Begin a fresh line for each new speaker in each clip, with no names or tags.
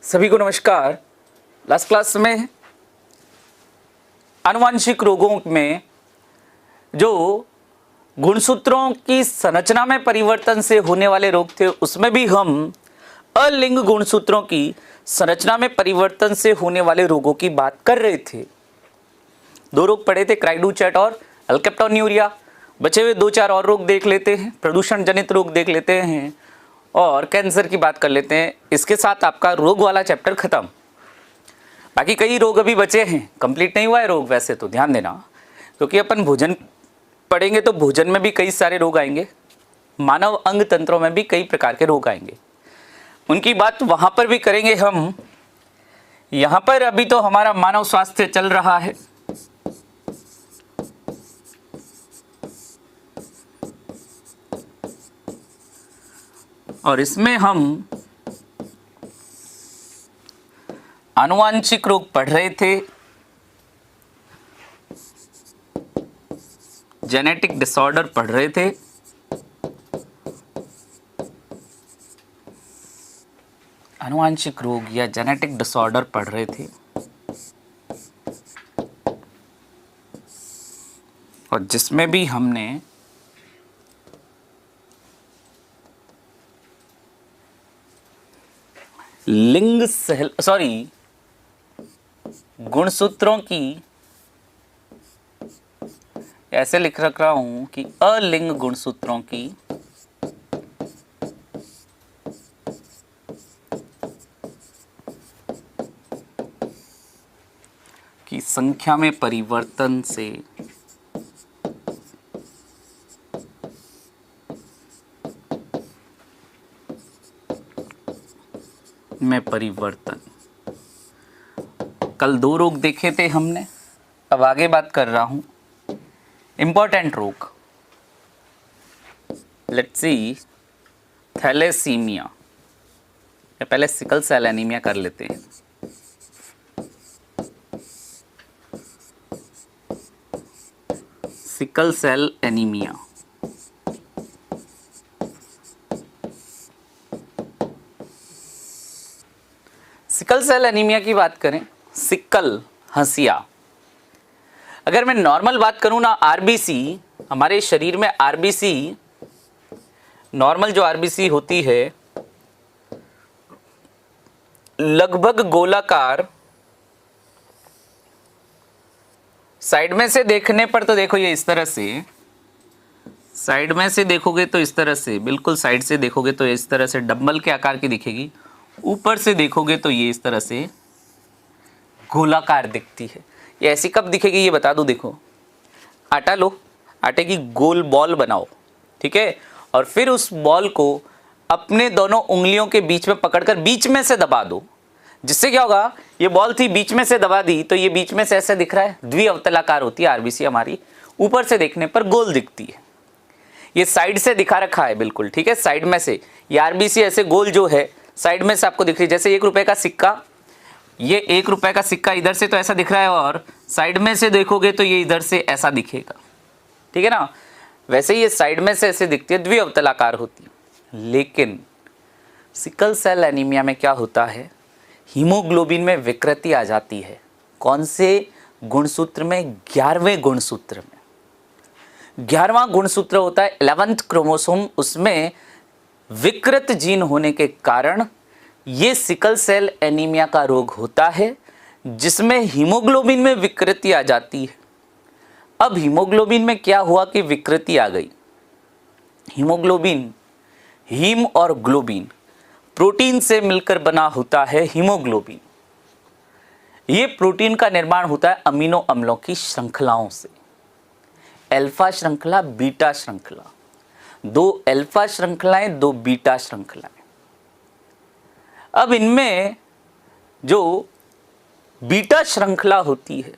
सभी को नमस्कार। लास्ट क्लास में आनुवांशिक रोगों में जो गुणसूत्रों की संरचना में परिवर्तन से होने वाले रोग थे, उसमें भी हम अलिंग गुणसूत्रों की संरचना में परिवर्तन से होने वाले रोगों की बात कर रहे थे। दो रोग पढ़े थे, क्राइडूचैट और अल्केप्टोन्यूरिया। बचे हुए दो चार और रोग देख लेते हैं, प्रदूषण जनित रोग देख लेते हैं और कैंसर की बात कर लेते हैं। इसके साथ आपका रोग वाला चैप्टर खत्म। बाकी कई रोग अभी बचे हैं, कंप्लीट नहीं हुआ है रोग वैसे तो, ध्यान देना, क्योंकि अपन भोजन पढ़ेंगे तो भोजन में भी कई सारे रोग आएंगे, मानव अंग तंत्रों में भी कई प्रकार के रोग आएंगे, उनकी बात वहां पर भी करेंगे हम। यहां पर अभी तो हमारा मानव स्वास्थ्य चल रहा है। और इसमें हम आनुवांशिक रोग पढ़ रहे थे, जेनेटिक डिसऑर्डर पढ़ रहे थे, आनुवांशिक रोग या जेनेटिक डिसऑर्डर पढ़ रहे थे। और जिसमें भी हमने गुणसूत्रों की, ऐसे लिख रहा हूं कि अलिंग गुणसूत्रों की संख्या में परिवर्तन से कल दो रोग देखे थे हमने, अब आगे बात कर रहा हूं इंपॉर्टेंट रोग। लेट्स सी, थैलेसीमिया, या पहले सिकल सेल एनीमिया कर लेते हैं। Sickle cell anaemia, sickle cell anaemia की बात करें, सिकल हंसिया। अगर मैं नॉर्मल बात करूं ना, आरबीसी, हमारे शरीर में आरबीसी, नॉर्मल जो आरबीसी होती है लगभग गोलाकार, साइड में से देखने पर तो देखो ये इस तरह से, साइड में से देखोगे तो इस तरह से, बिल्कुल साइड से देखोगे तो इस तरह से डंबल के आकार की दिखेगी, ऊपर से देखोगे तो ये इस तरह से गोलाकार दिखती है। ये ऐसी कब दिखेगी ये बता दूं। देखो, आटा लो, आटे की गोल बॉल बनाओ, ठीक है, और फिर उस बॉल को अपने दोनों उंगलियों के बीच में पकड़कर बीच में से दबा दो, जिससे क्या होगा, ये बॉल थी बीच में से दबा दी तो ये बीच में से ऐसे दिख रहा है, द्विअवतलाकार होती है आरबीसी हमारी, ऊपर से देखने पर गोल दिखती है। ये साइड से दिखा रखा है बिल्कुल, ठीक है, साइड में से ये आरबीसी ऐसे गोल जो है साइड में से आपको दिख रही है। जैसे 1 रुपए का सिक्का, ये 1 रुपए का सिक्का इधर से तो ऐसा दिख रहा है और साइड में से देखोगे तो ये इधर से ऐसा दिखेगा, ठीक है ना। वैसे ये साइड में से ऐसे दिखती है, द्विअवतलाकार होती है। लेकिन सिकल सेल एनीमिया में क्या होता है, हीमोग्लोबिन में विकृति आ जाती है। कौन से गुणसूत्र में? 11वें गुणसूत्र में। 11वां गुणसूत्र होता है 11th क्रोमोसोम, उसमें विकृत जीन होने के कारण ये सिकल सेल एनीमिया का रोग होता है, जिसमें हीमोग्लोबिन में विकृति आ जाती है। अब हीमोग्लोबिन में क्या हुआ कि विकृति आ गई। हीमोग्लोबिन, हीम और ग्लोबिन प्रोटीन से मिलकर बना होता है हीमोग्लोबिन। ये प्रोटीन का निर्माण होता है अमीनो अम्लों की श्रृंखलाओं से, अल्फा श्रृंखला, बीटा श्रृंखला, 2 अल्फा श्रृंखलाएं, 2 बीटा श्रृंखलाएं। अब इनमें जो बीटा श्रृंखला होती है,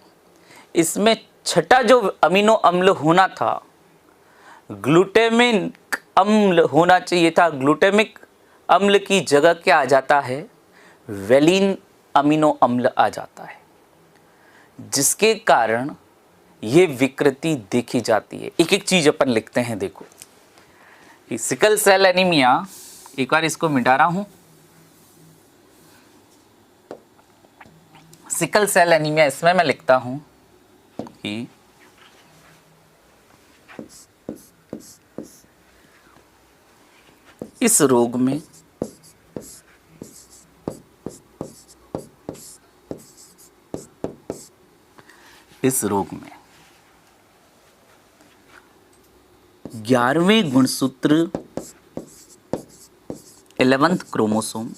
इसमें छठा जो अमीनो अम्ल होना था, ग्लूटामिक अम्ल होना चाहिए था, ग्लूटामिक अम्ल की जगह क्या आ जाता है, वेलिन अमीनो अम्ल आ जाता है, जिसके कारण ये विकृति देखी जाती है। एक एक चीज अपन लिखते हैं। देखो, सिकल सेल एनीमिया, एक बार इसको मिटा रहा हूं, सिकल सेल एनीमिया, इसमें मैं लिखता हूं कि इस रोग में इस रोग में 11वें गुणसूत्र 11th क्रोमोसोम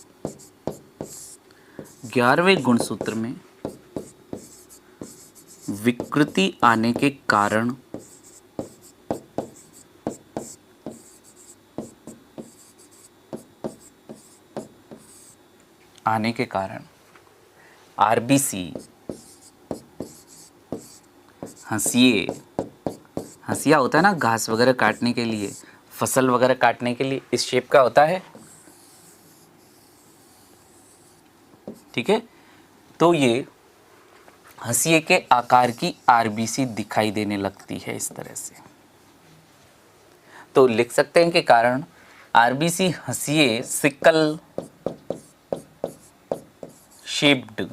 11वें गुणसूत्र में विकृति आने के कारण आरबीसी हंसिया होता है ना, घास वगैरह काटने के लिए, फसल वगैरह काटने के लिए इस शेप का होता है, ठीक है। तो ये हंसिए के आकार की आरबीसी दिखाई देने लगती है इस तरह से। तो लिख सकते हैं कि कारण आरबीसी हंसिए सिकल शेप्ड,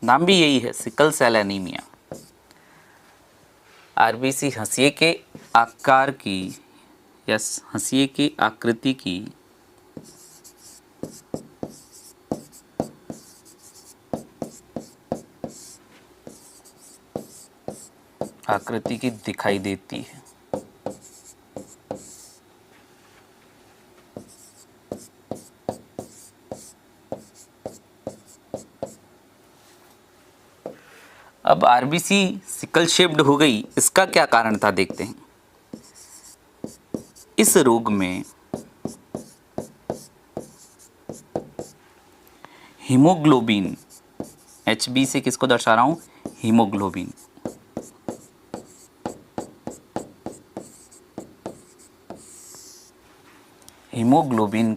नाम भी यही है, सिकल सेल एनीमिया। आरबीसी हंसिए के आकार की या हंसिए की आकृति की दिखाई देती है। अब आरबीसी सिकल शेप्ड हो गई, इसका क्या कारण था देखते हैं। इस रोग में हीमोग्लोबिन, HB से किसको दर्शा रहा हूं, हीमोग्लोबिन, हीमोग्लोबिन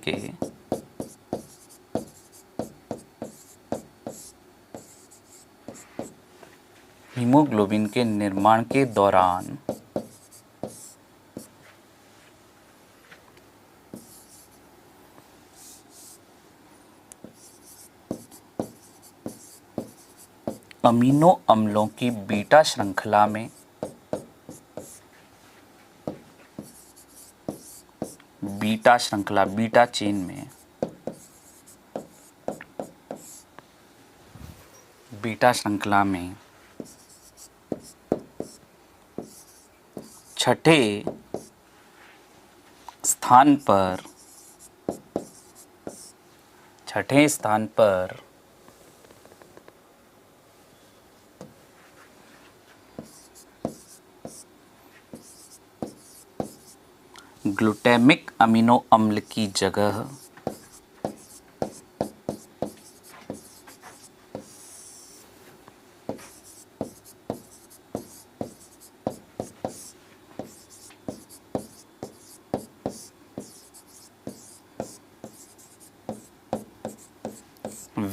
के निर्माण के दौरान अमीनो अम्लों की बीटा श्रृंखला में बीटा चेन में छठे स्थान पर ग्लूटामिक अमीनो अम्ल की जगह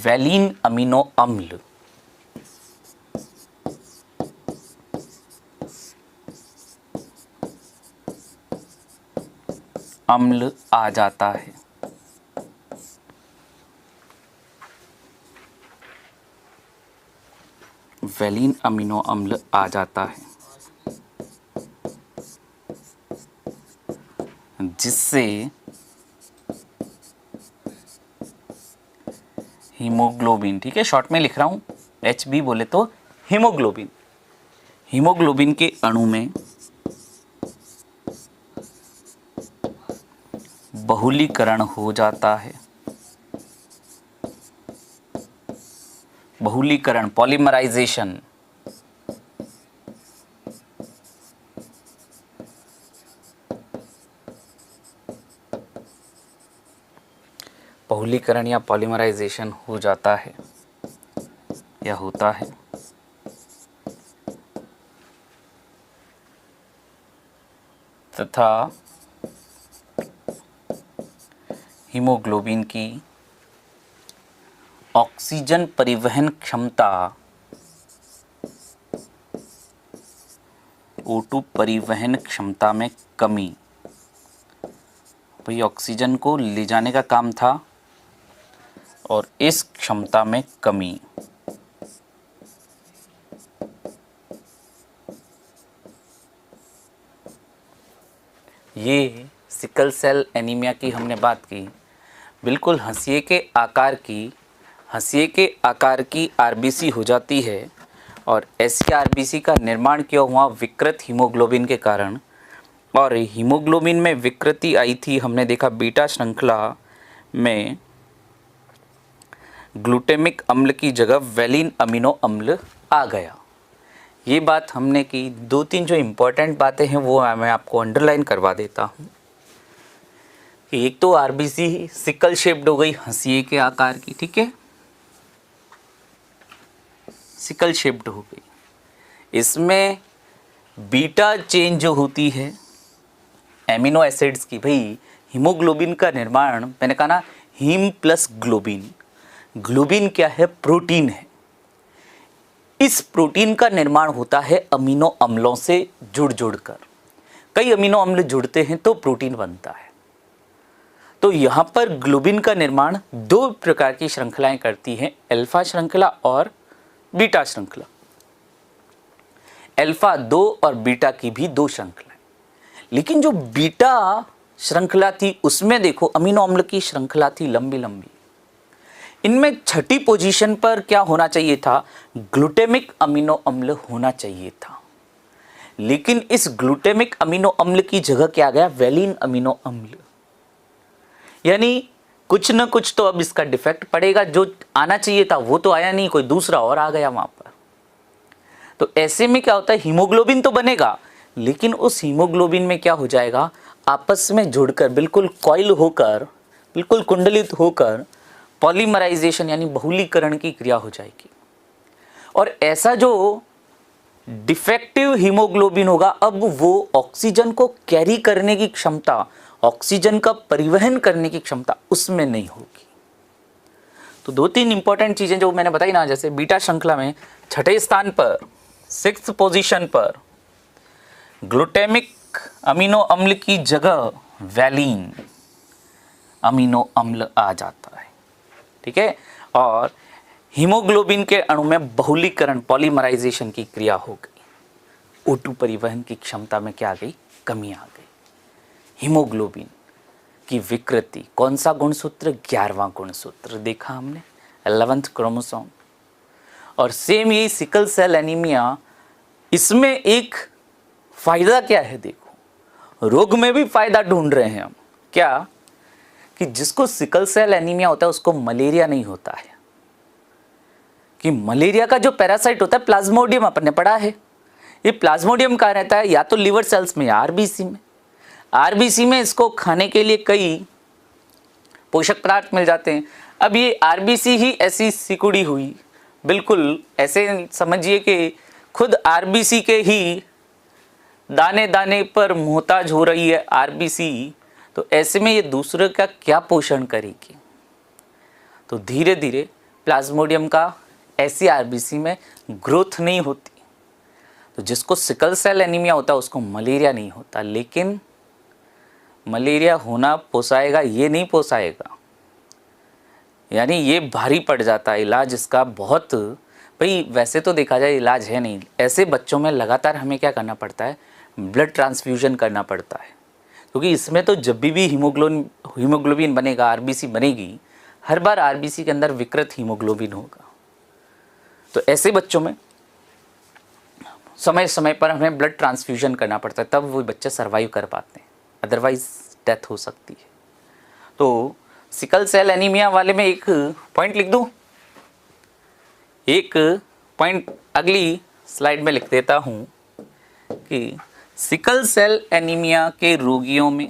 वैलीन अमीनो अम्ल आ जाता है। वैलीन अमीनो अम्ल आ जाता है, जिससे हीमोग्लोबिन, ठीक है, शॉर्ट में लिख रहा हूं, HB बोले तो हीमोग्लोबिन के अणु में बहुलीकरण हो जाता है। बहुलीकरण, पॉलीमराइजेशन, बहुलीकरण या पॉलीमराइजेशन हो जाता है या होता है, तथा हीमोग्लोबिन की ऑक्सीजन परिवहन क्षमता O2 परिवहन क्षमता में कमी, भाई ऑक्सीजन को ले जाने का काम था और इस क्षमता में कमी। ये सिकल सेल एनीमिया की हमने बात की। बिल्कुल हंसिए के आकार की आरबीसी हो जाती है और ऐसी आरबीसी का निर्माण क्यों हुआ? विकृत हीमोग्लोबिन के कारण। और हीमोग्लोबिन में विकृति आई थी, हमने देखा बीटा श्रृंखला में ग्लूटामिक अम्ल की जगह वेलिन अमीनो अम्ल आ गया। ये बात हमने की। दो तीन जो इम्पोर्टेंट बातें हैं वो मैं आपको अंडरलाइन करवा देता हूँ। एक तो आरबीसी सिकल शेप्ड हो गई, हंसिए के आकार की, ठीक है, सिकल शेप्ड हो गई। इसमें बीटा चेन जो होती है एमिनो एसिड्स की, भाई हीमोग्लोबिन का निर्माण, मैंने कहा ना हीम प्लस ग्लोबिन। ग्लोबिन क्या है? प्रोटीन है। इस प्रोटीन का निर्माण होता है अमीनो अम्लों से जुड़ जुड़कर। कई अमीनो अम्ल जुड़ते हैं तो प्रोटीन बनता है। तो यहाँ पर ग्लोबिन का निर्माण दो प्रकार की श्रृंखलाएं करती हैं, अल्फा श्रृंखला और बीटा श्रृंखला। अल्फा 2 और बीटा की भी दो श्रृंखलाएं। लेकिन जो बीटा श्रृंखला थी उसमें देखो अमीनो अम्ल की श्रृंखला थी लंबी लंबी। इनमें छठी पोजीशन पर क्या होना चाहिए था? ग्लूटामिक अमीनो अम्ल होना चाहिए था। लेकिन इस ग्लूटामिक अमीनो अम्ल की जगह क्या आ गया? वेलिन अमीनो अम्ल। यानी कुछ न कुछ तो अब इसका डिफेक्ट पड़ेगा। जो आना चाहिए था वो तो आया नहीं, कोई दूसरा और आ गया वहां पर। तो ऐसे में क्या होता है? हीमोग्लोबिन तो बनेगा लेकिन उस हीमोग्लोबिन में क्या हो जाएगा? आपस में जुड़कर बिल्कुल कॉइल होकर, बिल्कुल कुंडलित होकर पॉलीमराइजेशन यानी बहुलीकरण की क्रिया हो जाएगी। और ऐसा जो डिफेक्टिव हीमोग्लोबिन होगा, अब वो ऑक्सीजन को कैरी करने की क्षमता, ऑक्सीजन का परिवहन करने की क्षमता उसमें नहीं होगी। तो दो तीन इंपॉर्टेंट चीजें जो मैंने बताई ना, जैसे बीटा श्रृंखला में छठे स्थान पर, 6th पोजीशन पर ग्लूटामिक अमीनो अम्ल की जगह वैलिन अमीनो अम्ल आ जाता है, ठीक है। और हीमोग्लोबिन के अणु में बहुलीकरण, पॉलीमराइजेशन की क्रिया हो गई। O2 परिवहन की क्षमता में क्या आ गई? कमी आ गई। हीमोग्लोबिन की विकृति, कौन सा गुणसूत्र? 11वां गुणसूत्र देखा हमने, 11th क्रोमोसोम। और सेम यही सिकल सेल एनीमिया, इसमें एक फायदा क्या है? देखो, रोग में भी फायदा ढूंढ रहे हैं हम। क्या? कि जिसको सिकल सेल एनीमिया होता है उसको मलेरिया नहीं होता है। कि मलेरिया का जो पैरासाइट होता है प्लाज्मोडियम, अपन ने पढ़ा है। ये प्लाज्मोडियम कहाँ रहता है? या तो लिवर सेल्स में या आरबीसी में। आरबीसी में इसको खाने के लिए कई पोषक पदार्थ मिल जाते हैं। अब ये आरबीसी ही ऐसी सिकुड़ी हुई, बिल्कुल ऐसे समझिए कि खुद आरबीसी के ही दाने दाने पर मोहताज हो रही है आरबीसी। तो ऐसे में ये दूसरे का क्या पोषण करेगी? तो धीरे धीरे प्लाज्मोडियम का ऐसी आरबीसी में ग्रोथ नहीं होती। तो जिसको सिकल सेल एनीमिया होता है उसको मलेरिया नहीं होता। लेकिन मलेरिया होना पोसाएगा? ये नहीं पोसाएगा। यानी ये भारी पड़ जाता है इलाज इसका बहुत। भाई वैसे तो देखा जाए इलाज है नहीं। ऐसे बच्चों में लगातार हमें क्या करना पड़ता है? ब्लड ट्रांसफ्यूजन करना पड़ता है। क्योंकि इसमें तो जब भी हीमोग्लोबिन बनेगा, आरबीसी बनेगी, हर बार आरबीसी के अंदर विकृत हीमोग्लोबिन होगा। तो ऐसे बच्चों में समय समय पर हमें ब्लड ट्रांसफ्यूजन करना पड़ता है, तब वो बच्चे सर्वाइव कर पाते हैं, अदरवाइज डेथ हो सकती है। तो सिकल सेल एनीमिया वाले में एक पॉइंट लिख दूं, एक पॉइंट अगली स्लाइड में लिख देता हूं कि सिकल सेल एनीमिया के रोगियों में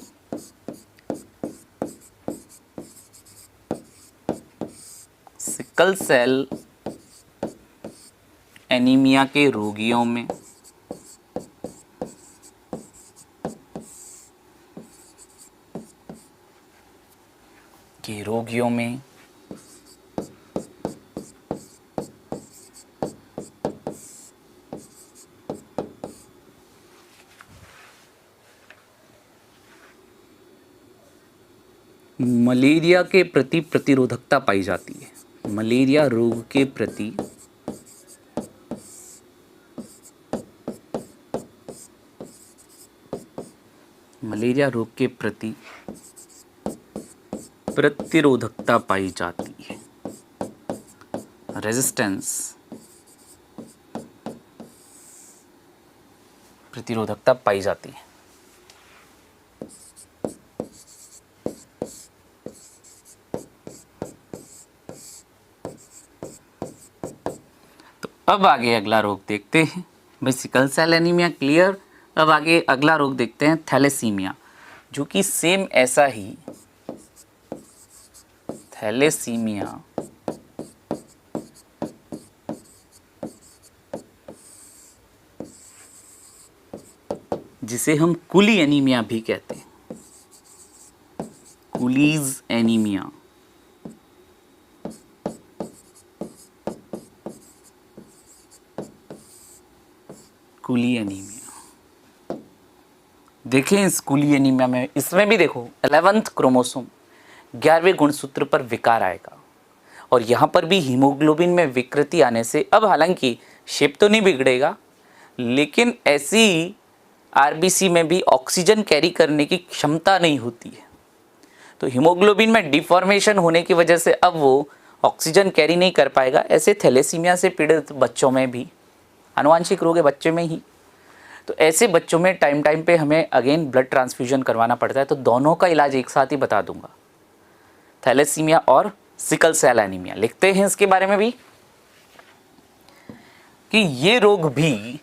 सिकल सेल एनीमिया के रोगियों में मलेरिया के प्रति प्रतिरोधकता पाई जाती है। मलेरिया रोग के प्रति प्रतिरोधकता पाई जाती है। रेजिस्टेंस, प्रतिरोधकता पाई जाती है। तो अब आगे अगला रोग देखते हैं। भाई सिकल सेल एनीमिया क्लियर। अब आगे अगला रोग देखते हैं थैलेसीमिया, जो कि सेम ऐसा ही थैलेसीमिया जिसे हम कुली एनीमिया भी कहते हैं, कुलीज एनीमिया। कुली एनीमिया देखें, इस कुली एनीमिया में इसमें भी देखो 11th क्रोमोसोम 11वें गुणसूत्र पर विकार आएगा और यहाँ पर भी हीमोग्लोबिन में विकृति आने से, अब हालांकि शेप तो नहीं बिगड़ेगा, लेकिन ऐसी आरबीसी में भी ऑक्सीजन कैरी करने की क्षमता नहीं होती है। तो हीमोग्लोबिन में डिफॉर्मेशन होने की वजह से अब वो ऑक्सीजन कैरी नहीं कर पाएगा। ऐसे थैलेसीमिया से पीड़ित बच्चों में भी, आनुवांशिक रोग है बच्चे में ही, तो ऐसे बच्चों में टाइम टाइम पे हमें अगेन ब्लड ट्रांसफ्यूजन करवाना पड़ता है। तो दोनों का इलाज एक साथ ही बता दूंगा, थैलेसीमिया और सिकल सेल एनीमिया। लिखते हैं इसके बारे में भी कि ये रोग भी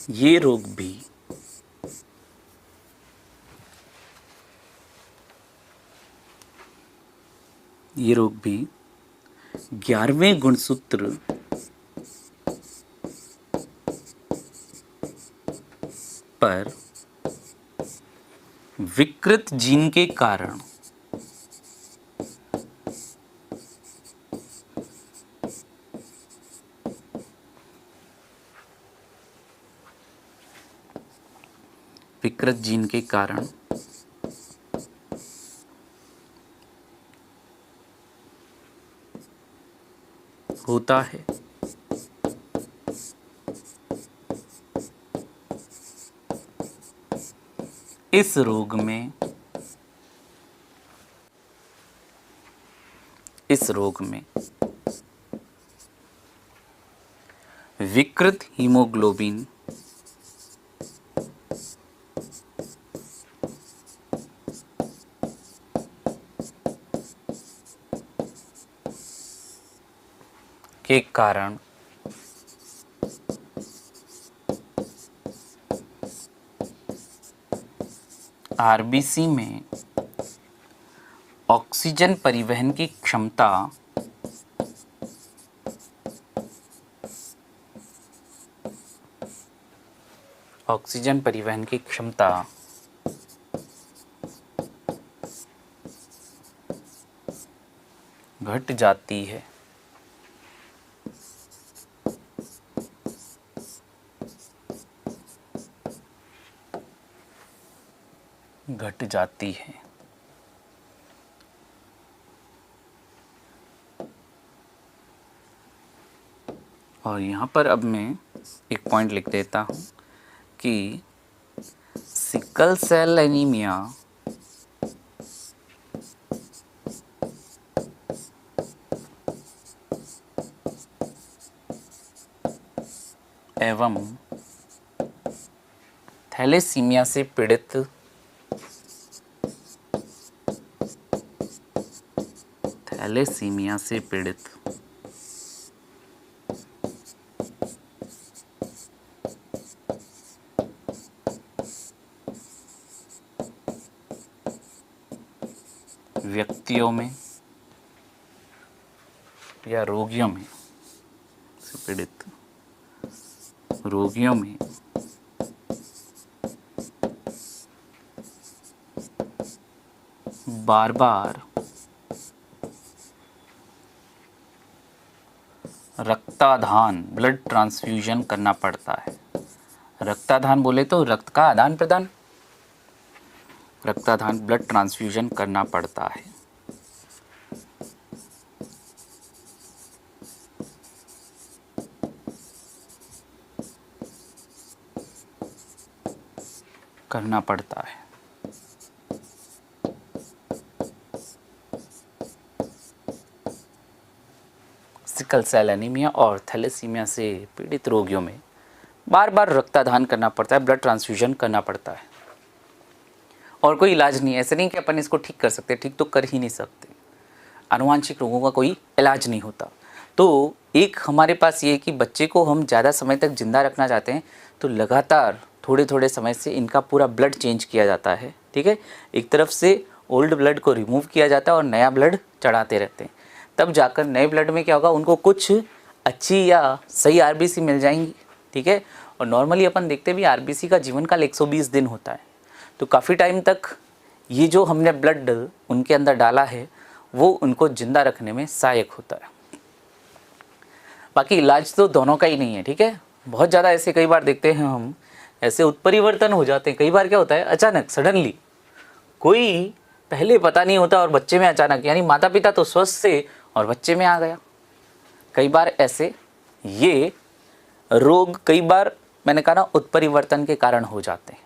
ये रोग भी 11वें गुणसूत्र पर विकृत जीन के कारण होता है। इस रोग में विकृत हीमोग्लोबिन के कारण आरबीसी में ऑक्सीजन परिवहन की क्षमता घट जाती है। और यहाँ पर अब मैं एक पॉइंट लिख देता हूँ कि सिकल सेल एनीमिया एवं थैलेसीमिया से पीड़ित व्यक्तियों में या रोगियों में बार बार रक्ताधान ब्लड ट्रांसफ्यूजन करना पड़ता है। रक्तादान बोले तो रक्त का आदान प्रदान, रक्तादान ब्लड ट्रांसफ्यूजन करना पड़ता है। करना पड़ता है। सिकल सेल एनीमिया और थैलेसीमिया से पीड़ित रोगियों में बार बार रक्तदान करना पड़ता है, ब्लड ट्रांसफ्यूजन करना पड़ता है और कोई इलाज नहीं है। ऐसे नहीं कि अपन इसको ठीक कर सकते, ठीक तो कर ही नहीं सकते। आनुवांशिक रोगों का कोई इलाज नहीं होता। तो एक हमारे पास ये है कि बच्चे को हम ज़्यादा समय तक जिंदा रखना चाहते हैं तो लगातार थोड़े थोड़े समय से इनका पूरा ब्लड चेंज किया जाता है, ठीक है। एक तरफ से ओल्ड ब्लड को रिमूव किया जाता है और नया ब्लड चढ़ाते रहते हैं, तब जाकर नए ब्लड में क्या होगा, उनको कुछ अच्छी या सही आरबीसी मिल जाएंगी, ठीक है। और नॉर्मली अपन देखते भी आरबीसी का जीवन काल 120 दिन होता है, तो काफ़ी टाइम तक ये जो हमने ब्लड उनके अंदर डाला है वो उनको जिंदा रखने में सहायक होता है। बाकी इलाज तो दोनों का ही नहीं है, ठीक है। बहुत ज़्यादा ऐसे कई बार देखते हैं हम, ऐसे उत्परिवर्तन हो जाते हैं। कई बार क्या होता है, अचानक सडनली कोई पहले पता नहीं होता और बच्चे में अचानक, यानी माता पिता तो स्वस्थ थे और बच्चे में आ गया। कई बार ऐसे ये रोग कई बार मैंने कहा ना उत्परिवर्तन के कारण हो जाते हैं।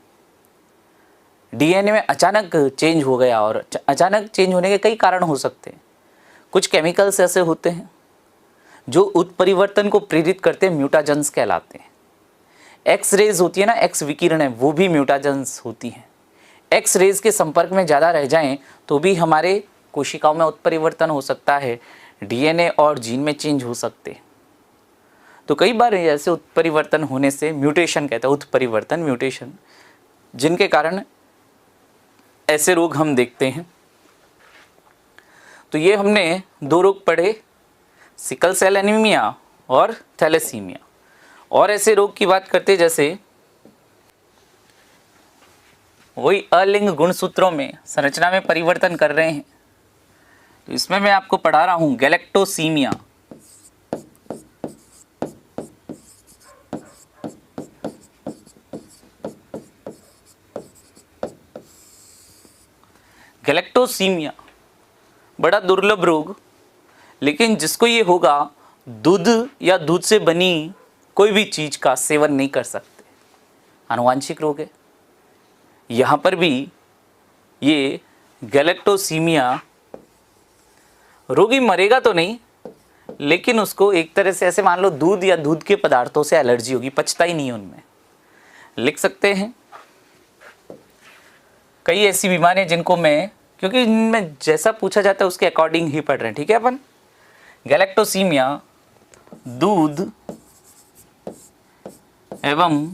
डीएनए में अचानक चेंज हो गया और अचानक चेंज होने के कई कारण हो सकते हैं। कुछ केमिकल्स ऐसे होते हैं जो उत्परिवर्तन को प्रेरित करते हैं, म्यूटाजेंस कहलाते हैं। एक्स रेज होती है ना, एक्स विकिरण है, वो भी म्यूटाजेंस होती हैं। एक्स रेज के संपर्क में ज़्यादा रह जाएं तो भी हमारे कोशिकाओं में उत्परिवर्तन हो सकता है, डीएनए और जीन में चेंज हो सकते हैं। तो कई बार ऐसे उत्परिवर्तन होने से, म्यूटेशन कहते हैं, उत्परिवर्तन म्यूटेशन, जिनके कारण ऐसे रोग हम देखते हैं। तो ये हमने दो रोग पढ़े, सिकल सेल एनीमिया और थैलेसीमिया। और ऐसे रोग की बात करते जैसे वही अलिंग गुणसूत्रों में संरचना में परिवर्तन कर रहे हैं, तो इसमें मैं आपको पढ़ा रहा हूं गैलेक्टोसीमिया। गैलेक्टोसीमिया बड़ा दुर्लभ रोग, लेकिन जिसको ये होगा दूध या दूध से बनी कोई भी चीज का सेवन नहीं कर सकते। आनुवांशिक रोग है। यहाँ पर भी ये गैलेक्टोसीमिया, रोगी मरेगा तो नहीं, लेकिन उसको एक तरह से ऐसे मान लो दूध या दूध के पदार्थों से एलर्जी होगी, पचता ही नहीं है उनमें। लिख सकते हैं कई ऐसी बीमारियां जिनको मैं, क्योंकि इनमें जैसा पूछा जाता है उसके अकॉर्डिंग ही पढ़ रहे हैं, ठीक है। अपन गैलेक्टोसीमिया दूध एवं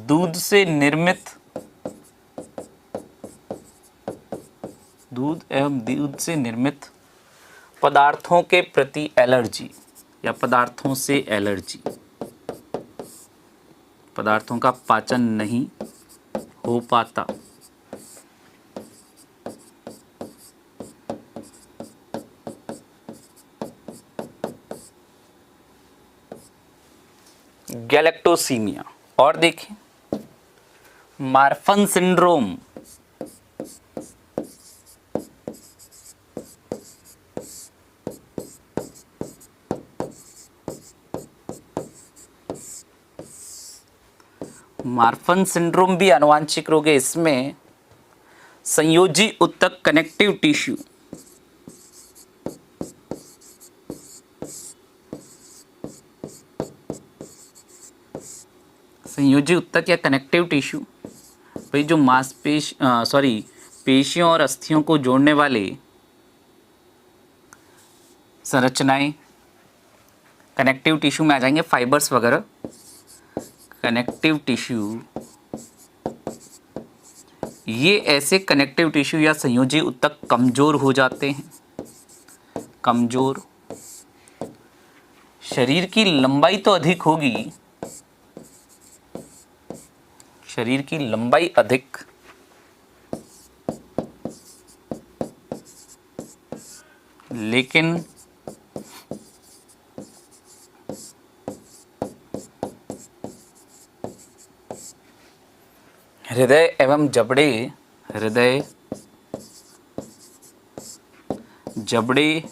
दूध से निर्मित, दूध एवं दूध से निर्मित पदार्थों के प्रति एलर्जी या पदार्थों से एलर्जी, पदार्थों का पाचन नहीं हो पाता। गैलेक्टोसीमिया। और देखें मार्फन सिंड्रोम, मार्फन सिंड्रोम भी आनुवांशिक रोग है। इसमें संयोजी उत्तक कनेक्टिव टिश्यू, संयोजी उत्तक या कनेक्टिव टिश्यू भाई जो पेशियों और अस्थियों को जोड़ने वाले संरचनाएं कनेक्टिव टिश्यू में आ जाएंगे, फाइबर्स वगैरह। कनेक्टिव टिश्यू, ये ऐसे कनेक्टिव टिश्यू या संयोजी उत्तक कमजोर हो जाते हैं। कमजोर, शरीर की लंबाई तो अधिक होगी, शरीर की लंबाई अधिक, लेकिन हृदय एवं जबड़े, हृदय जबड़े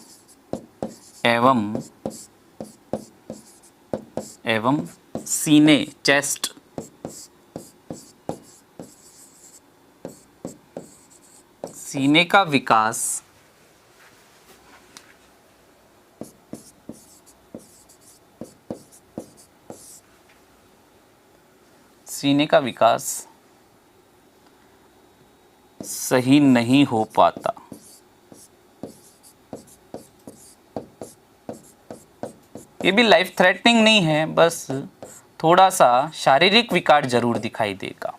एवं सीने, चेस्ट, सीने का विकास सही नहीं हो पाता। ये भी लाइफ थ्रेटनिंग नहीं है, बस थोड़ा सा शारीरिक विकार जरूर दिखाई देगा।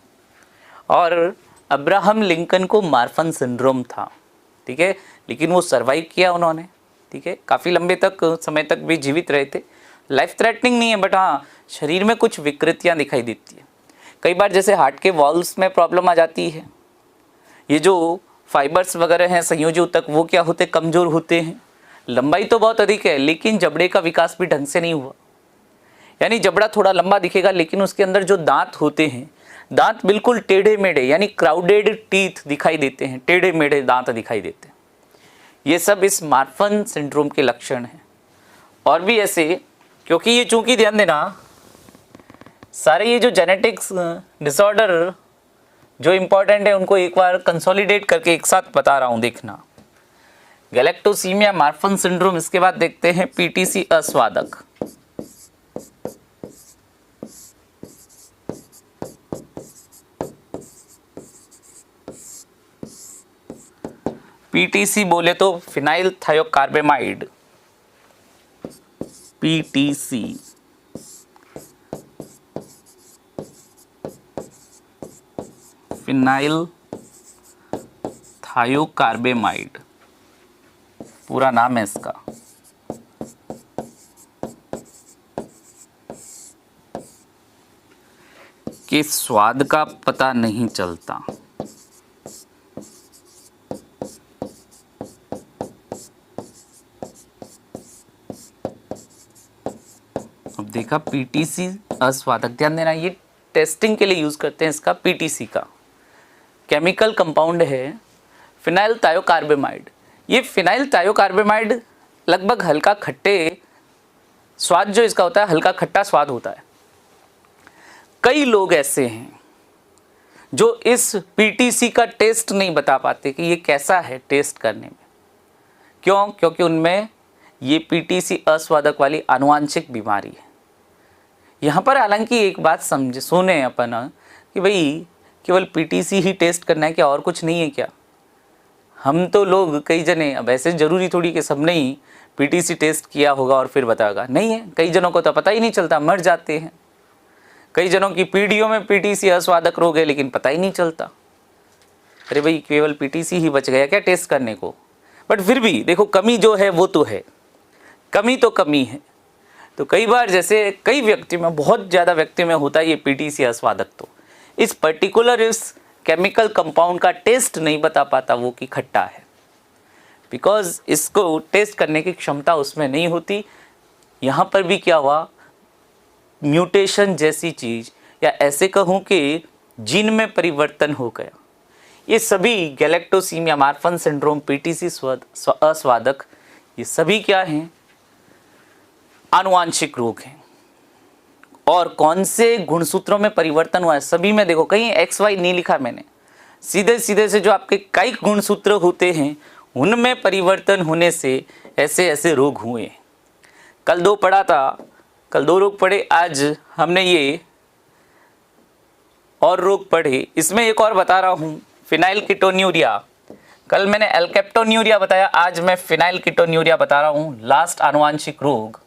और अब्राहम लिंकन को मार्फन सिंड्रोम था, ठीक है, लेकिन वो सरवाइव किया उन्होंने, ठीक है, काफ़ी लंबे तक समय तक भी जीवित रहे थे। लाइफ थ्रेटनिंग नहीं है, बट हाँ शरीर में कुछ विकृतियाँ दिखाई देती है। कई बार जैसे हार्ट के वॉल्व्स में प्रॉब्लम आ जाती है, ये जो फाइबर्स वगैरह हैं संयोजी ऊतक, वो क्या होते, कमज़ोर होते हैं। लंबाई तो बहुत अधिक है, लेकिन जबड़े का विकास भी ढंग से नहीं हुआ। यानी जबड़ा थोड़ा लंबा दिखेगा, लेकिन उसके अंदर जो दांत होते हैं, दांत बिल्कुल टेढ़े मेढ़े, यानी क्राउडेड टीथ दिखाई देते हैं, टेढ़े मेढ़े दांत दिखाई देते हैं। ये सब इस मार्फन सिंड्रोम के लक्षण हैं। और भी ऐसे, क्योंकि ये चूंकि ध्यान देना, सारे ये जो जेनेटिक्स डिसऑर्डर जो इम्पोर्टेंट है उनको एक बार कंसोलिडेट करके एक साथ बता रहा हूँ, देखना। गैलेक्टोसीमिया, मार्फन सिंड्रोम, इसके बाद देखते हैं पीटीसी अस्वादक। पीटीसी बोले तो फिनाइल थायोकार्बेमाइड, पीटीसी। फिनाइल थायोकार्बेमाइड पूरा नाम है इसका। के स्वाद का पता नहीं चलता। अब देखा पीटीसी अस्वादक, ध्यान देना, ये टेस्टिंग के लिए यूज करते हैं इसका, पीटीसी का केमिकल कंपाउंड है फिनाइल थायोकार्बेमाइड। ये फिनाइल थायोकार्बेमाइड लगभग हल्का खट्टे स्वाद जो इसका होता है, हल्का खट्टा स्वाद होता है। कई लोग ऐसे हैं जो इस पीटीसी का टेस्ट नहीं बता पाते कि ये कैसा है टेस्ट करने में। क्यों? क्योंकि उनमें ये पीटीसी अस्वादक वाली आनुवांशिक बीमारी है। यहाँ पर हालांकि एक बात समझे, सुने अपन कि भाई केवल पीटीसी ही टेस्ट करना है क्या, और कुछ नहीं है क्या? हम तो लोग कई जने, अब ऐसे जरूरी थोड़ी कि सबने ही पीटीसी टेस्ट किया होगा और फिर बताएगा, नहीं है, कई जनों को तो पता ही नहीं चलता, मर जाते हैं। कई जनों की पीढ़ियों में पीटीसी अस्वादक रोग है, लेकिन पता ही नहीं चलता। अरे भाई केवल पीटीसी ही बच गया क्या टेस्ट करने को? बट फिर भी देखो, कमी जो है वो तो है, कमी तो कमी है। तो कई बार जैसे कई व्यक्ति में, बहुत ज़्यादा व्यक्ति में होता है ये पीटीसी अस्वादक, तो इस पर्टिकुलर इस केमिकल कंपाउंड का टेस्ट नहीं बता पाता वो कि खट्टा है, बिकॉज इसको टेस्ट करने की क्षमता उसमें नहीं होती। यहाँ पर भी क्या हुआ, म्यूटेशन जैसी चीज़, या ऐसे कहूँ कि जीन में परिवर्तन हो गया। ये सभी गैलेक्टोसीमिया, मार्फन सिंड्रोम, पीटीसी अस्वादक, ये सभी क्या हैं, आनुवांशिक रोग हैं। और कौन से गुणसूत्रों में परिवर्तन हुआ है, सभी में देखो, कहीं एक्स वाई नहीं लिखा मैंने, सीधे सीधे से जो आपके कई गुणसूत्र होते हैं उनमें परिवर्तन होने से ऐसे ऐसे रोग हुए। कल दो पढ़ा था, कल दो रोग पढ़े, आज हमने ये और रोग पढ़े। इसमें एक और बता रहा हूँ, फिनाइल कीटोन्यूरिया। कल मैंने एल्केप्टोन्यूरिया बताया, आज मैं फिनाइल कीटोन्यूरिया बता रहा हूँ, लास्ट आनुवांशिक रोग।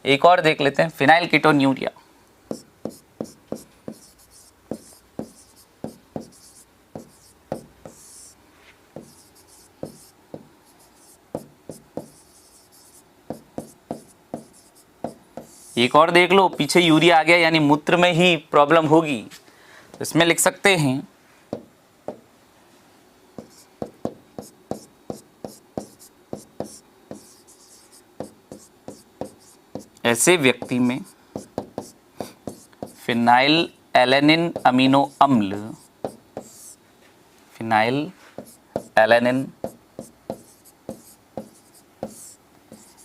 एक और देख लेते हैं, फिनाइल कीटोन्यूरिया। एक और देख लो, पीछे यूरिया आ गया, यानी मूत्र में ही प्रॉब्लम होगी। तो इसमें लिख सकते हैं ऐसे व्यक्ति में फिनाइल एलेनिन अमीनो अम्ल, फिनाइल एलेनिन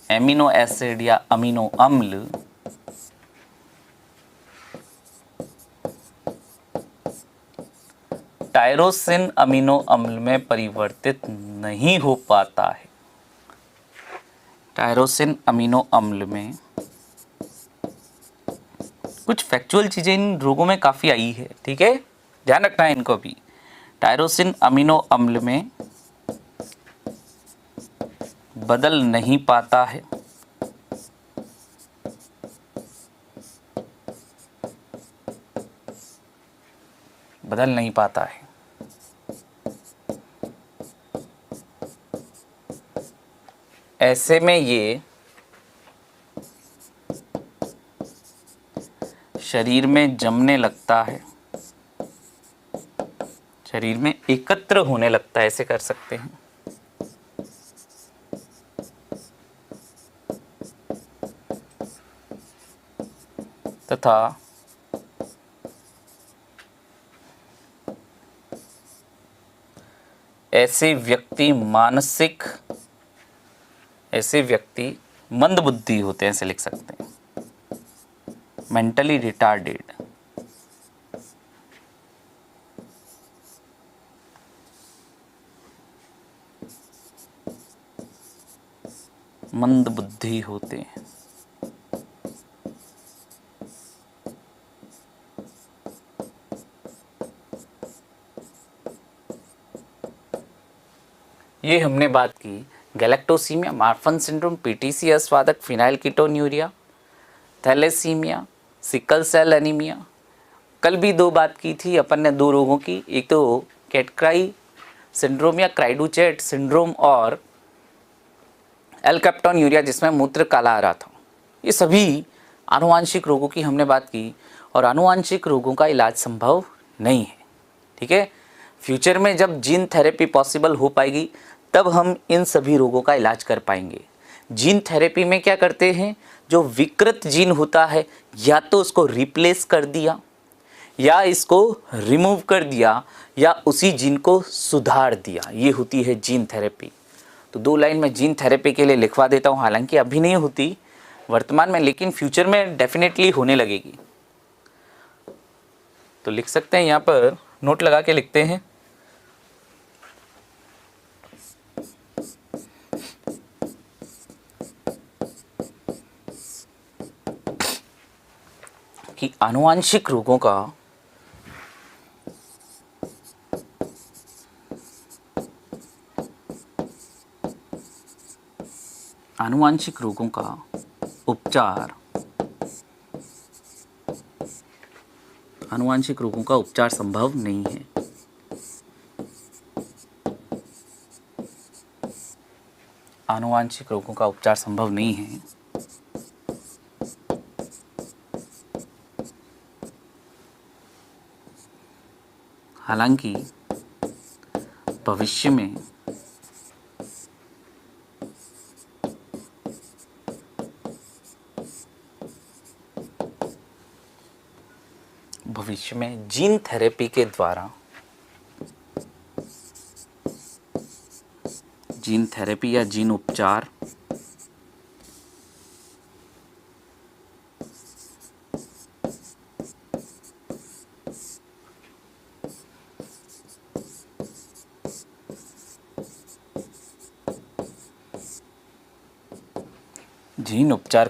एमिनो एसिड या अमीनो अम्ल टायरोसिन अमीनो अम्ल में परिवर्तित नहीं हो पाता है। टायरोसिन अमीनो अम्ल में कुछ फैक्चुअल चीजें इन रोगों में काफी आई है, ठीक है, ध्यान रखना है इनको भी। टायरोसिन अमीनो अम्ल में बदल नहीं पाता है, बदल नहीं पाता है। ऐसे में ये शरीर में जमने लगता है, शरीर में एकत्र होने लगता है, ऐसे कर सकते हैं। तथा ऐसे व्यक्ति मंदबुद्धि होते हैं, ऐसे लिख सकते हैं, मेंटली रिटार्डेड। मंदबुद्धि होते हैं। ये हमने बात की गैलेक्टोसीमिया, मार्फन सिंड्रोम, पीटीसी अस्वादक, phenylketonuria, thalassaemia, sickle cell anaemia. कल भी दो बात की थी अपन ने, दो रोगों की, एक तो कैटक्राई सिंड्रोम या क्राइडुचेट सिंड्रोम और एलकेप्टोन्यूरिया जिसमें मूत्र काला आ रहा था। ये सभी आनुवांशिक रोगों की हमने बात की और आनुवांशिक रोगों का इलाज संभव नहीं है, ठीक है। फ्यूचर में जब जीन थेरेपी पॉसिबल हो पाएगी तब हम इन सभी रोगों का इलाज कर पाएंगे। जीन थेरेपी में क्या करते हैं, जो विकृत जीन होता है या तो उसको रिप्लेस कर दिया या इसको रिमूव कर दिया या उसी जीन को सुधार दिया, ये होती है जीन थेरेपी। तो दो लाइन में जीन थेरेपी के लिए लिखवा देता हूँ, हालांकि अभी नहीं होती वर्तमान में, लेकिन फ्यूचर में डेफिनेटली होने लगेगी। तो लिख सकते हैं, यहाँ पर नोट लगा के लिखते हैं कि आनुवांशिक रोगों का उपचार आनुवांशिक रोगों का उपचार संभव नहीं है। आनुवांशिक रोगों का उपचार संभव नहीं है। हालांकि भविष्य में जीन थेरेपी के द्वारा जीन थेरेपी या जीन उपचार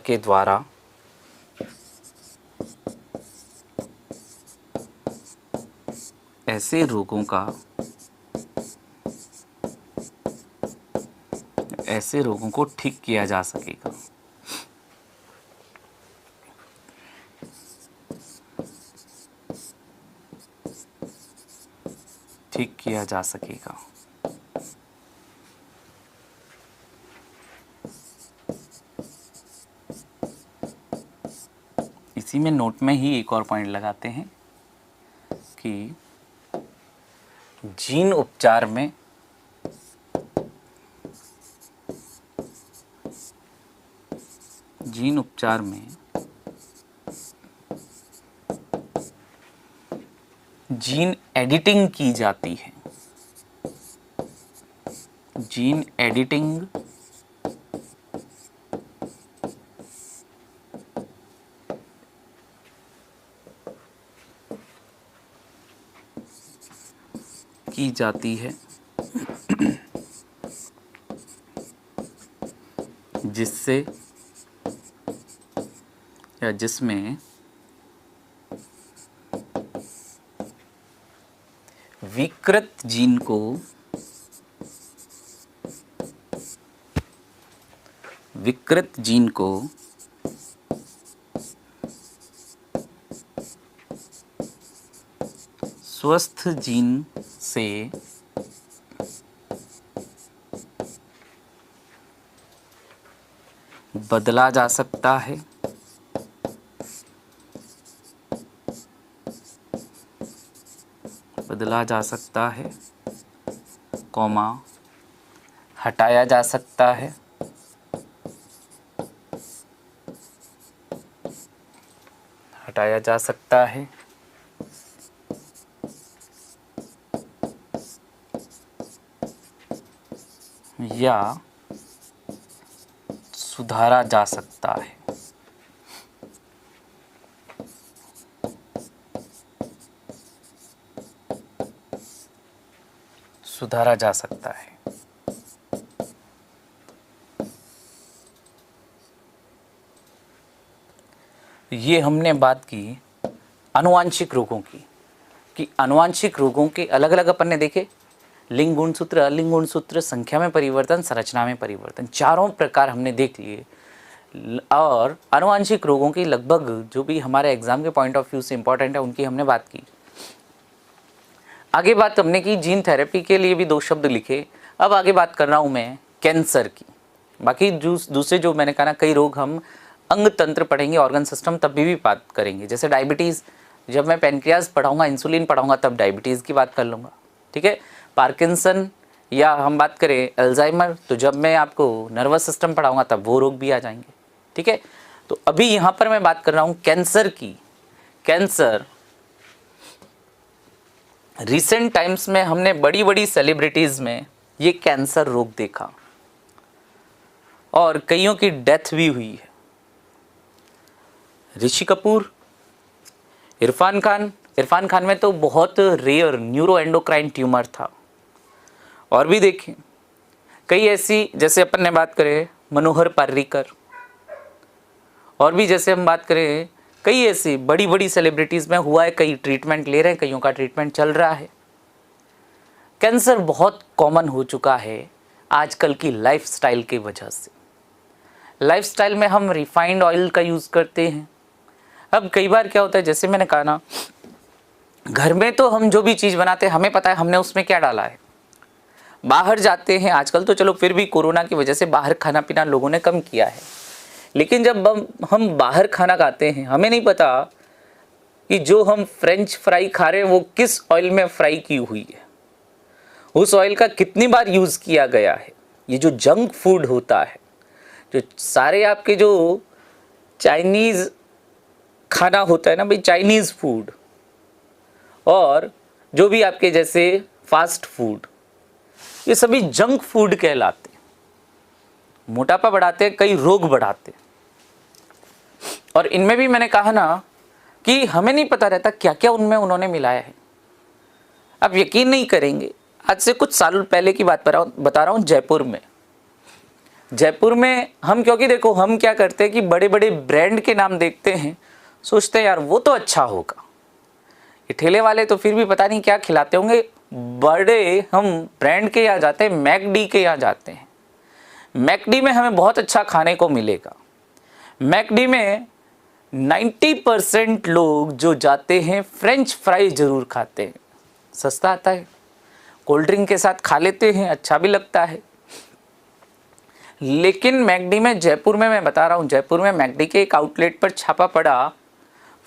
के द्वारा ऐसे रोगों को ठीक किया जा सकेगा। ठीक किया जा सकेगा। इसी में नोट में ही एक और पॉइंट लगाते हैं कि जीन उपचार में जीन एडिटिंग की जाती है, जीन एडिटिंग की जाती है, जिससे या जिसमें विकृत जीन को स्वस्थ जीन से बदला जा सकता है, कॉमा हटाया जा सकता है, या सुधारा जा सकता है। ये हमने बात की आनुवांशिक रोगों की, कि आनुवांशिक रोगों के अलग अलग अपन ने देखे, लिंग गुणसूत्र, अलिंग गुणसूत्र, संख्या में परिवर्तन, संरचना में परिवर्तन, चारों प्रकार हमने देख लिए। और आनुवांशिक रोगों की लगभग जो भी हमारे एग्जाम के पॉइंट ऑफ व्यू से इंपॉर्टेंट है उनकी हमने बात की। आगे बात हमने की जीन थेरेपी के लिए भी 2 शब्द लिखे। अब आगे बात कर रहा हूँ मैं कैंसर की। बाकी दूसरे जो मैंने कहा ना, कई रोग हम अंग तंत्र पढ़ेंगे, ऑर्गन सिस्टम, तब भी बात करेंगे। जैसे डायबिटीज़, जब मैं पेनक्रियाज पढ़ाऊंगा, इंसुलिन पढ़ाऊंगा, तब डायबिटीज़ की बात कर लूँगा, ठीक है। पार्किंसन या हम बात करें अल्जाइमर, तो जब मैं आपको नर्वस सिस्टम पढ़ाऊंगा तब वो रोग भी आ जाएंगे, ठीक है। तो अभी यहाँ पर मैं बात कर रहा हूँ कैंसर की। कैंसर रिसेंट टाइम्स में हमने बड़ी बड़ी सेलिब्रिटीज़ में ये कैंसर रोग देखा और कईयों की डेथ भी हुई है। ऋषि कपूर, इरफान खान में तो बहुत रेयर न्यूरो एंडोक्राइन ट्यूमर था। और भी देखें कई ऐसी, जैसे अपन ने बात करें मनोहर पर्रिकर, और भी जैसे हम बात करें कई ऐसी बड़ी बड़ी सेलिब्रिटीज़ में हुआ है, कई ट्रीटमेंट ले रहे हैं, कईयों का ट्रीटमेंट चल रहा है। कैंसर बहुत कॉमन हो चुका है आजकल की लाइफस्टाइल की वजह से। लाइफस्टाइल में हम रिफाइंड ऑयल का यूज़ करते हैं। अब कई बार क्या होता है, जैसे मैंने कहा ना, घर में तो हम जो भी चीज़ बनाते हैं हमें पता है हमने उसमें क्या डाला है। बाहर जाते हैं आजकल तो चलो फिर भी कोरोना की वजह से बाहर खाना पीना लोगों ने कम किया है, लेकिन जब हम बाहर खाना खाते हैं हमें नहीं पता कि जो हम फ्रेंच फ्राई खा रहे हैं वो किस ऑयल में फ्राई की हुई है, उस ऑयल का कितनी बार यूज़ किया गया है। ये जो जंक फूड होता है, जो सारे आपके जो चाइनीज़ खाना होता है ना भाई, चाइनीज़ फूड, और जो भी आपके जैसे फास्ट फूड, ये सभी जंक फूड कहलाते हैं। मोटापा बढ़ाते हैं, कई रोग बढ़ाते हैं। और इनमें भी मैंने कहा ना कि हमें नहीं पता रहता क्या क्या उनमें उन्होंने मिलाया है। आप यकीन नहीं करेंगे, आज से कुछ साल पहले की बात बता रहा हूँ। जयपुर में हम, क्योंकि देखो हम क्या करते हैं कि बड़े बड़े ब्रांड के नाम देखते हैं, सोचते हैं यार वो तो अच्छा होगा। ये ठेले वाले तो फिर भी पता नहीं क्या खिलाते होंगे, बड़े हम ब्रांड के यहाँ जाते हैं, मैकडी के यहाँ जाते हैं। मैकडी में हमें बहुत अच्छा खाने को मिलेगा। मैकडी में 90% लोग जो जाते हैं फ्रेंच फ्राई ज़रूर खाते हैं, सस्ता आता है, कोल्ड ड्रिंक के साथ खा लेते हैं, अच्छा भी लगता है। लेकिन मैकडी में, जयपुर में मैं बता रहा हूँ, जयपुर में मैकडी के एक आउटलेट पर छापा पड़ा,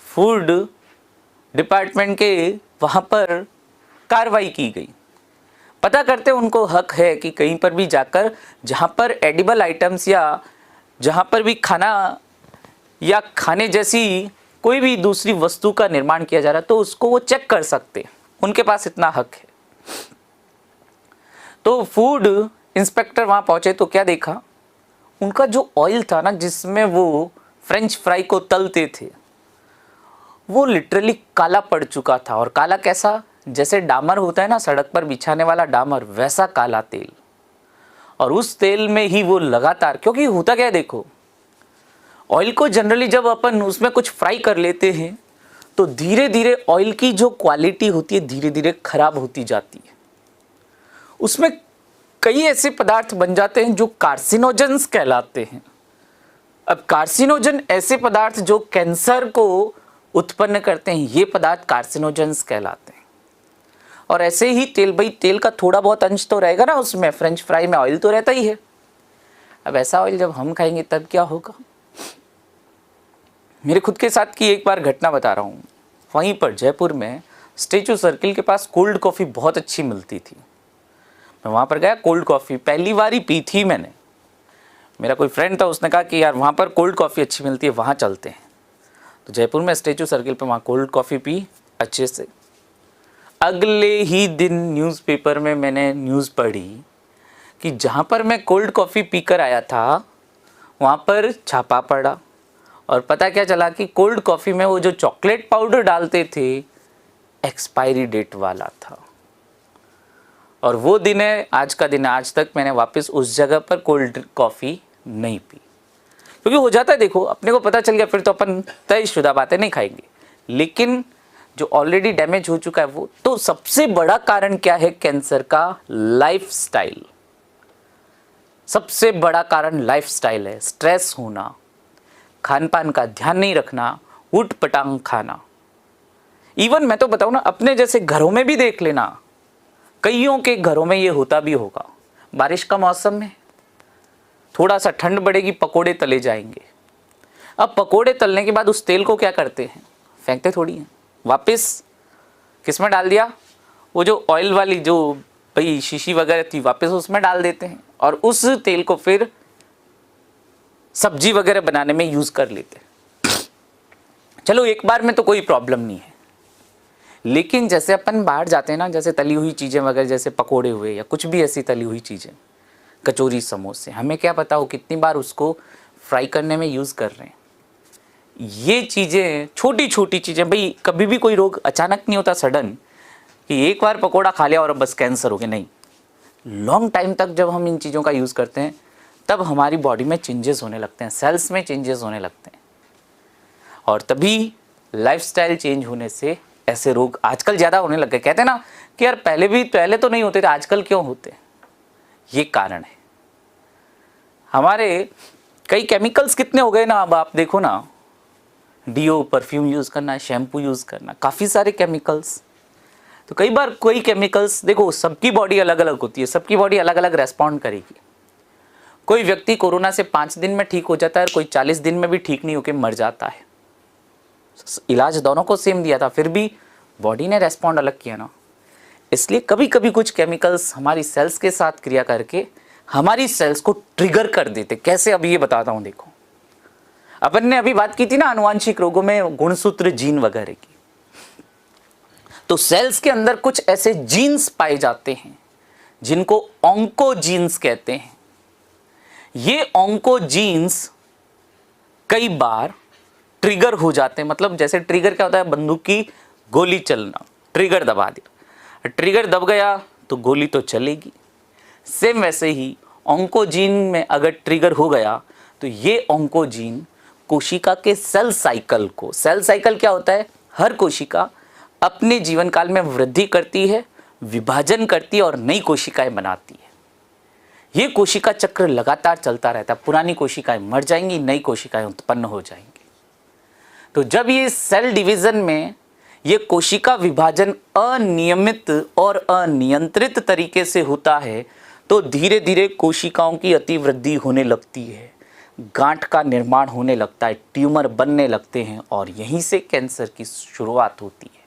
फूड डिपार्टमेंट के वहाँ पर कार्रवाई की गई। पता करते उनको हक है कि कहीं पर भी जाकर जहाँ पर एडिबल आइटम्स या जहाँ पर भी खाना या खाने जैसी कोई भी दूसरी वस्तु का निर्माण किया जा रहा है तो उसको वो चेक कर सकते हैं। उनके पास इतना हक है। तो फूड इंस्पेक्टर वहां पहुंचे तो क्या देखा, उनका जो ऑयल था ना जिसमें वो फ्रेंच फ्राई को तलते थे, वो लिटरली काला पड़ चुका था। और काला कैसा, जैसे डामर होता है ना सड़क पर बिछाने वाला डामर, वैसा काला तेल। और उस तेल में ही वो लगातार, क्योंकि होता क्या है देखो, ऑयल को जनरली जब अपन उसमें कुछ फ्राई कर लेते हैं तो धीरे धीरे ऑयल की जो क्वालिटी होती है धीरे धीरे खराब होती जाती है। उसमें कई ऐसे पदार्थ बन जाते हैं जो कार्सिनोजेंस कहलाते हैं। अब कार्सिनोजन ऐसे पदार्थ जो कैंसर को उत्पन्न करते हैं, ये पदार्थ कार्सिनोजेंस कहलाते हैं। और ऐसे ही तेल, भाई तेल का थोड़ा बहुत अंश तो रहेगा ना उसमें, फ्रेंच फ्राई में ऑयल तो रहता ही है। अब ऐसा ऑयल जब हम खाएंगे तब क्या होगा। मेरे खुद के साथ की एक बार घटना बता रहा हूँ। वहीं पर जयपुर में स्टेचू सर्किल के पास कोल्ड कॉफ़ी बहुत अच्छी मिलती थी। मैं वहाँ पर गया, कोल्ड कॉफ़ी पहली बार ही पी थी मैंने। मेरा कोई फ्रेंड था, उसने कहा कि यार वहाँ पर कोल्ड कॉफ़ी अच्छी मिलती है, वहाँ चलते हैं। तो जयपुर में स्टेचू सर्किल पे वहाँ कोल्ड कॉफ़ी पी अच्छे से। अगले ही दिन न्यूज़पेपर में मैंने न्यूज़ पढ़ी कि जहाँ पर मैं कोल्ड कॉफ़ी पीकर आया था वहाँ पर छापा पड़ा। और पता क्या चला कि कोल्ड कॉफ़ी में वो जो चॉकलेट पाउडर डालते थे एक्सपायरी डेट वाला था। और वो दिन है, आज का दिन है, आज तक मैंने वापस उस जगह पर कोल्ड कॉफ़ी नहीं पी। क्योंकि हो जाता है देखो, अपने को पता चल गया फिर तो अपन तयशुदा बातें नहीं खाएंगे। लेकिन जो ऑलरेडी डैमेज हो चुका है वो, तो सबसे बड़ा कारण क्या है कैंसर का? लाइफस्टाइल। सबसे बड़ा कारण लाइफस्टाइल है। स्ट्रेस होना, खान पान का ध्यान नहीं रखना, उठ पटांग खाना। इवन मैं तो बताऊं ना, अपने जैसे घरों में भी देख लेना, कईयों के घरों में ये होता भी होगा। बारिश का मौसम में थोड़ा सा ठंड बढ़ेगी, पकोड़े तले जाएंगे। अब पकोड़े तलने के बाद उस तेल को क्या करते हैं? फेंकते थोड़ी हैं, वापस किस में डाल दिया? वो जो ऑयल वाली जो भाई शीशी वगैरह थी वापस उसमें डाल देते हैं और उस तेल को फिर सब्जी वगैरह बनाने में यूज़ कर लेते हैं। चलो एक बार में तो कोई प्रॉब्लम नहीं है, लेकिन जैसे अपन बाहर जाते हैं ना, जैसे तली हुई चीज़ें वगैरह, जैसे पकोड़े हुए या कुछ भी ऐसी तली हुई चीज़ें, कचौरी समोसे, हमें क्या पता हो कितनी बार उसको फ्राई करने में यूज़ कर रहे हैं। ये चीज़ें, छोटी छोटी चीज़ें, भाई कभी भी कोई रोग अचानक नहीं होता सडन कि एक बार पकोड़ा खा लिया और बस कैंसर हो गया, नहीं। लॉन्ग टाइम तक जब हम इन चीज़ों का यूज़ करते हैं तब हमारी बॉडी में चेंजेस होने लगते हैं, सेल्स में चेंजेस होने लगते हैं। और तभी लाइफस्टाइल चेंज होने से ऐसे रोग आजकल ज़्यादा होने लग गए। कहते हैं ना कि यार पहले तो नहीं होते थे, आजकल क्यों होते? ये कारण है। हमारे कई केमिकल्स कितने हो गए ना, अब आप देखो ना, डीओ, परफ्यूम यूज़ करना, शैम्पू यूज़ करना, काफ़ी सारे केमिकल्स। तो कई बार कोई केमिकल्स, देखो सबकी बॉडी अलग अलग होती है, सबकी बॉडी अलग अलग रेस्पॉन्ड करेगी। कोई व्यक्ति कोरोना से 5 दिन में ठीक हो जाता है और कोई 40 दिन में भी ठीक नहीं होकर मर जाता है। इलाज दोनों को सेम दिया था, फिर भी बॉडी ने रेस्पॉन्ड अलग किया ना। इसलिए कभी कभी कुछ केमिकल्स हमारी सेल्स के साथ क्रिया करके हमारी सेल्स को ट्रिगर कर देते। कैसे? अभी ये बताता हूँ। देखो, अपन ने अभी बात की थी ना आनुवांशिक रोगों में गुणसूत्र जीन वगैरह की। तो सेल्स के अंदर कुछ ऐसे जीन्स पाए जाते हैं जिनको ऑन्कोजीन्स कहते हैं। ये ऑन्कोजीन्स कई बार ट्रिगर हो जाते हैं। मतलब जैसे ट्रिगर क्या होता है? बंदूक की गोली चलना, ट्रिगर दबा दिया, ट्रिगर दब गया तो गोली तो चलेगी। सेम वैसे ही ऑन्कोजीन में अगर ट्रिगर हो गया तो ये ऑन्कोजीन कोशिका के सेल साइकिल को, सेल साइकिल क्या होता है? हर कोशिका अपने जीवन काल में वृद्धि करती है, विभाजन करती है और नई कोशिकाएं बनाती है। ये कोशिका चक्र लगातार चलता रहता है। पुरानी कोशिकाएं मर जाएंगी, नई कोशिकाएं उत्पन्न हो जाएंगी। तो जब ये सेल डिवीजन में ये कोशिका विभाजन अनियमित और अनियंत्रित तरीके से होता है तो धीरे धीरे कोशिकाओं की अतिवृद्धि होने लगती है, गांठ का निर्माण होने लगता है, ट्यूमर बनने लगते हैं और यहीं से कैंसर की शुरुआत होती है।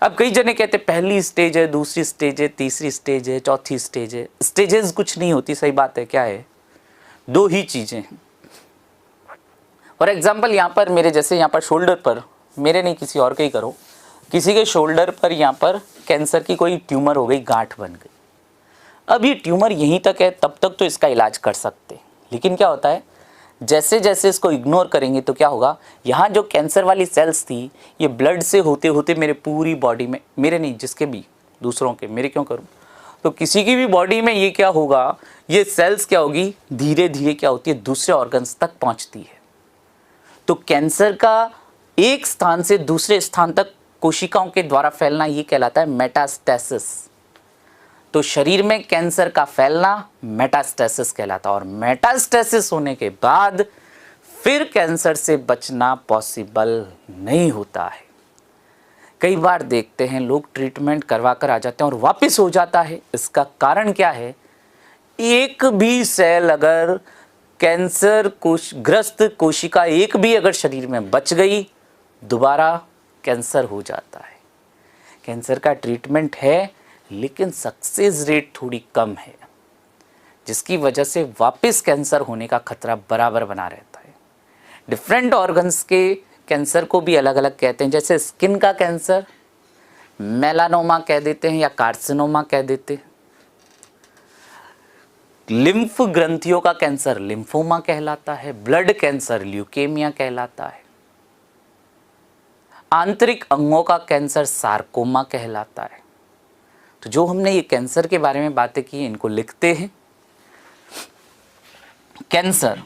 अब कई जने कहते हैं पहली स्टेज है, दूसरी स्टेज है, तीसरी स्टेज है, चौथी स्टेज है। स्टेजेस कुछ नहीं होती, सही बात है। क्या है? 2 ही चीज़ें हैं। फॉर एग्जाम्पल यहाँ पर मेरे जैसे यहाँ पर शोल्डर पर, मेरे नहीं किसी और के ही करो, किसी के शोल्डर पर यहाँ पर कैंसर की कोई ट्यूमर हो गई, गांठ बन गई। अब ये ट्यूमर यहीं तक है, तब तक तो इसका इलाज कर सकते हैं। लेकिन क्या होता है, जैसे जैसे इसको इग्नोर करेंगे तो क्या होगा, यहाँ जो कैंसर वाली सेल्स थी ये ब्लड से होते होते मेरे पूरी बॉडी में, मेरे नहीं जिसके भी, दूसरों के, मेरे क्यों करूँ, तो किसी की भी बॉडी में ये क्या होगा, ये सेल्स क्या होगी, धीरे धीरे क्या होती है, दूसरे ऑर्गन्स तक पहुँचती है। तो कैंसर का एक स्थान से दूसरे स्थान तक कोशिकाओं के द्वारा फैलना ये कहलाता है मेटास्टेसिस। तो शरीर में कैंसर का फैलना मेटास्टेसिस कहलाता है। और मेटास्टेसिस होने के बाद फिर कैंसर से बचना पॉसिबल नहीं होता है। कई बार देखते हैं लोग ट्रीटमेंट करवा कर आ जाते हैं और वापस हो जाता है। इसका कारण क्या है, एक भी सेल अगर कैंसर ग्रस्त कोशिका एक भी अगर शरीर में बच गई, दोबारा कैंसर हो जाता है। कैंसर का ट्रीटमेंट है लेकिन सक्सेस रेट थोड़ी कम है, जिसकी वजह से वापस कैंसर होने का खतरा बराबर बना रहता है। डिफरेंट ऑर्गन्स के कैंसर को भी अलग अलग कहते हैं, जैसे स्किन का कैंसर मेलानोमा कह देते हैं या कार्सिनोमा कह देते हैं। लिम्फ ग्रंथियों का कैंसर लिम्फोमा कहलाता है। ब्लड कैंसर ल्यूकेमिया कहलाता है। आंतरिक अंगों का कैंसर सार्कोमा कहलाता है। तो जो हमने ये कैंसर के बारे में बातें की इनको लिखते हैं। कैंसर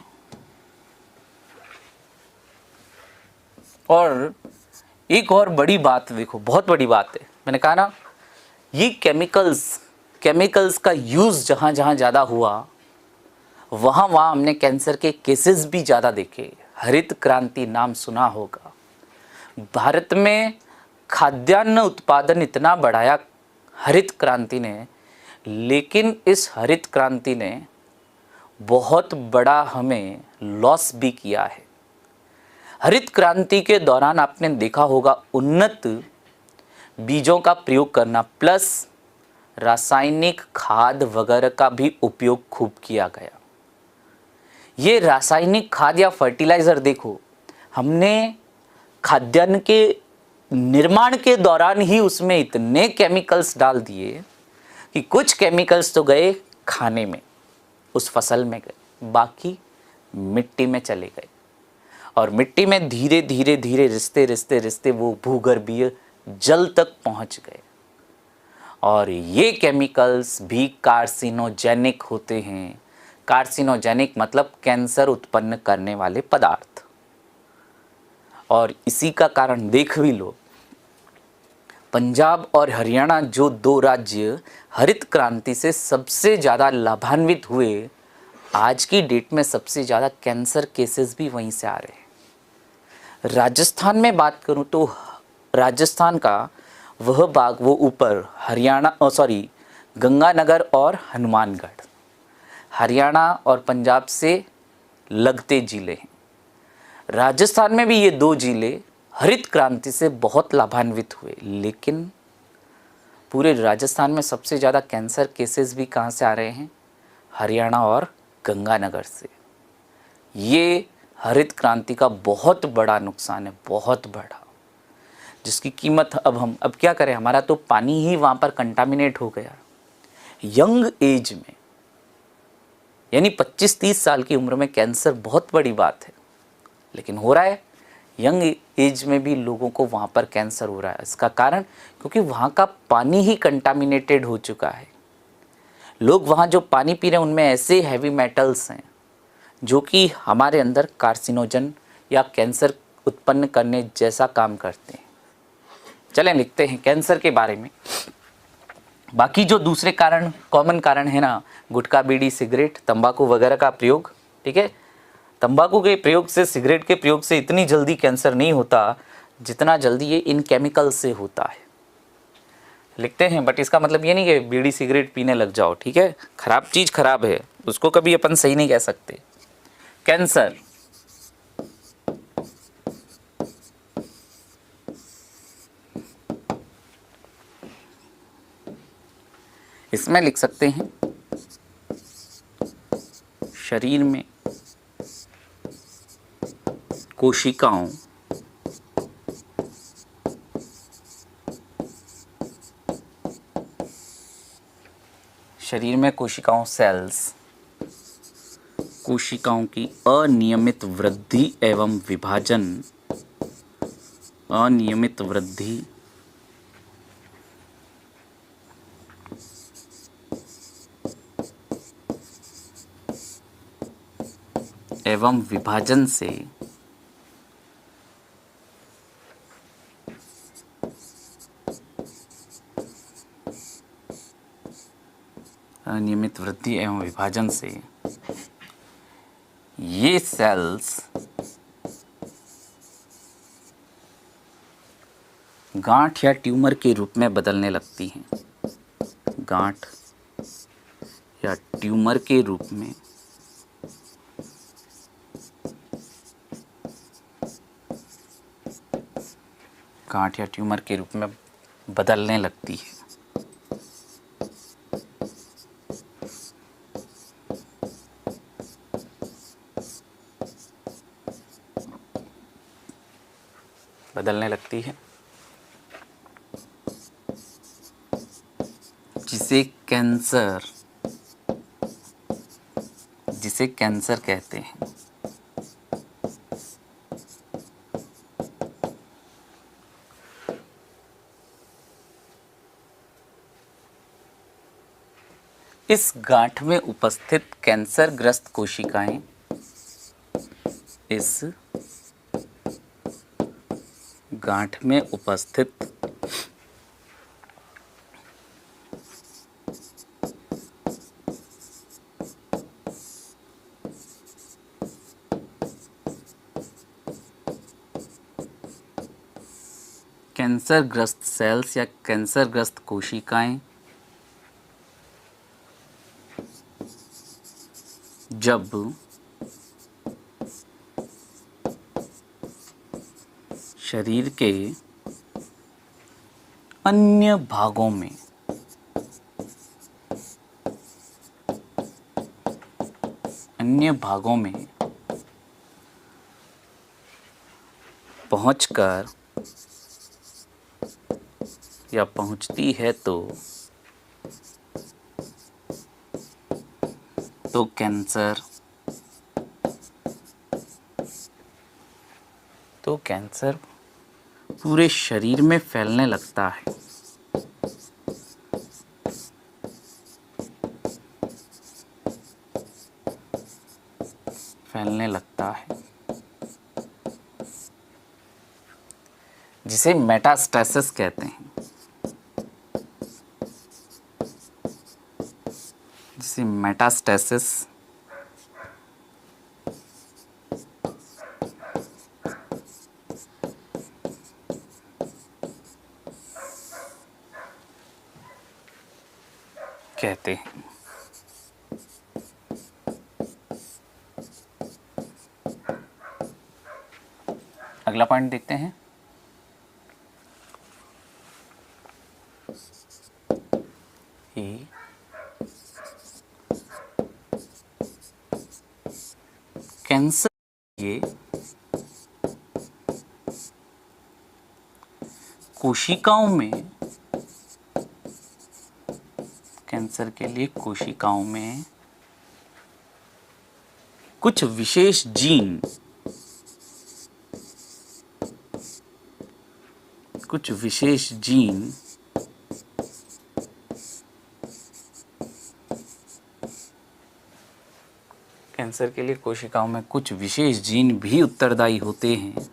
और एक और बड़ी बात देखो, बहुत बड़ी बात है, मैंने कहा ना, ये केमिकल्स का यूज़ जहाँ जहाँ ज़्यादा हुआ वहाँ वहाँ हमने कैंसर के केसेस भी ज़्यादा देखे। हरित क्रांति नाम सुना होगा। भारत में खाद्यान्न उत्पादन इतना बढ़ाया हरित क्रांति ने, लेकिन इस हरित क्रांति ने बहुत बड़ा हमें लॉस भी किया है। हरित क्रांति के दौरान आपने देखा होगा उन्नत बीजों का प्रयोग करना प्लस रासायनिक खाद वगैरह का भी उपयोग खूब किया गया। ये रासायनिक खाद या फर्टिलाइज़र देखो, हमने खाद्यान्न के निर्माण के दौरान ही उसमें इतने केमिकल्स डाल दिए कि कुछ केमिकल्स तो गए खाने में, उस फसल में गए, बाकी मिट्टी में चले गए और मिट्टी में धीरे धीरे धीरे रिश्ते वो भूगर्भीय जल तक पहुंच गए। और ये केमिकल्स भी कार्सिनोजेनिक होते हैं। कार्सिनोजेनिक मतलब कैंसर उत्पन्न करने वाले पदार्थ। और इसी का कारण देख भी लो, पंजाब और हरियाणा जो दो राज्य हरित क्रांति से सबसे ज़्यादा लाभान्वित हुए, आज की डेट में सबसे ज़्यादा कैंसर केसेस भी वहीं से आ रहे हैं। राजस्थान में बात करूं तो राजस्थान का वह भाग, वो ऊपर गंगानगर और हनुमानगढ़, हरियाणा और पंजाब से लगते ज़िले हैं। राजस्थान में भी ये दो ज़िले हरित क्रांति से बहुत लाभान्वित हुए, लेकिन पूरे राजस्थान में सबसे ज़्यादा कैंसर केसेस भी कहाँ से आ रहे हैं, हरियाणा और गंगानगर से। ये हरित क्रांति का बहुत बड़ा नुकसान है, बहुत बड़ा, जिसकी कीमत अब क्या करें, हमारा तो पानी ही वहाँ पर कंटामिनेट हो गया। यंग एज में यानी 25-30 साल की उम्र में कैंसर बहुत बड़ी बात है, लेकिन हो रहा है। यंग एज में भी लोगों को वहाँ पर कैंसर हो रहा है। इसका कारण क्योंकि वहाँ का पानी ही कंटामिनेटेड हो चुका है। लोग वहाँ जो पानी पी रहे हैं उनमें ऐसे हैवी मेटल्स हैं जो कि हमारे अंदर कार्सिनोजन या कैंसर उत्पन्न करने जैसा काम करते हैं। चलें लिखते हैं कैंसर के बारे में। बाकी जो दूसरे कारण, कॉमन कारण है ना, गुटखा, बीड़ी, सिगरेट, तंबाकू वगैरह का प्रयोग, ठीक है। तंबाकू के प्रयोग से, सिगरेट के प्रयोग से इतनी जल्दी कैंसर नहीं होता जितना जल्दी ये इन केमिकल से होता है। लिखते हैं, बट इसका मतलब ये नहीं कि बीड़ी सिगरेट पीने लग जाओ, ठीक है। खराब चीज़ खराब है, उसको कभी अपन सही नहीं कह सकते। कैंसर इसमें लिख सकते हैं शरीर में कोशिकाओं शरीर में कोशिकाओं सेल्स कोशिकाओं की अनियमित वृद्धि एवं विभाजन, अनियमित वृद्धि एवं विभाजन से अनियमित वृद्धि एवं विभाजन से ये सेल्स गांठ या ट्यूमर के रूप में बदलने लगती हैं। गांठ या ट्यूमर के रूप में गांठ या ट्यूमर के रूप में बदलने लगती है। बदलने लगती है जिसे कैंसर कहते हैं। इस गांठ में उपस्थित कैंसरग्रस्त कोशिकाएं इस गांठ में उपस्थित कैंसरग्रस्त सेल्स या कैंसरग्रस्त कोशिकाएं जब शरीर के अन्य भागों में पहुंचकर या पहुंचती है तो कैंसर पूरे शरीर में फैलने लगता है। जिसे मेटास्टेसिस कहते हैं। जिसे मेटास्टेसिस कहते हैं। अगला पॉइंट देखते हैं। कैंसर ये कोशिकाओं में कैंसर के लिए कोशिकाओं में कुछ विशेष जीन कैंसर के लिए कोशिकाओं में कुछ विशेष जीन भी उत्तरदायी होते हैं।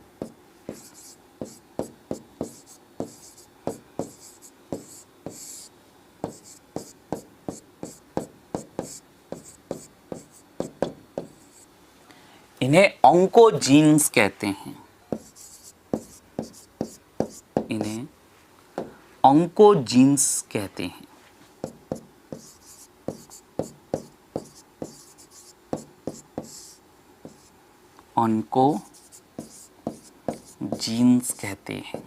इन्हें ऑन्कोजीन्स कहते हैं। इन्हें ऑन्कोजीन्स कहते हैं। ऑन्कोजीन्स कहते हैं।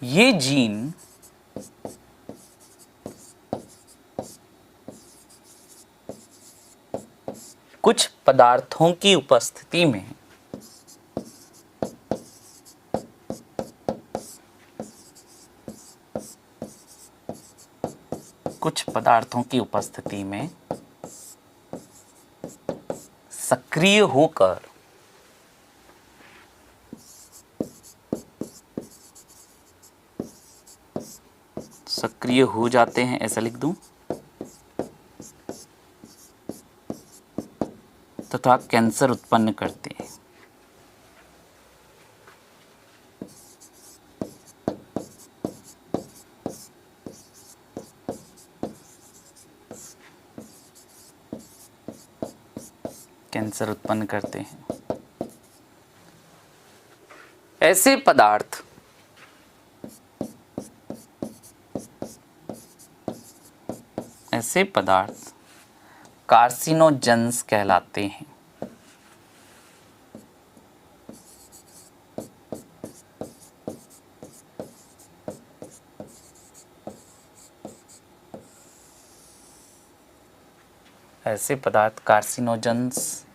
ये जीन कुछ पदार्थों की उपस्थिति में सक्रिय होकर सक्रिय हो जाते हैं, ऐसा लिख दूं, तथा कैंसर उत्पन्न करते हैं। कैंसर उत्पन्न करते हैं। ऐसे पदार्थ कार्सिनोजेंस कहलाते हैं। ऐसे पदार्थ कार्सिनोजेंस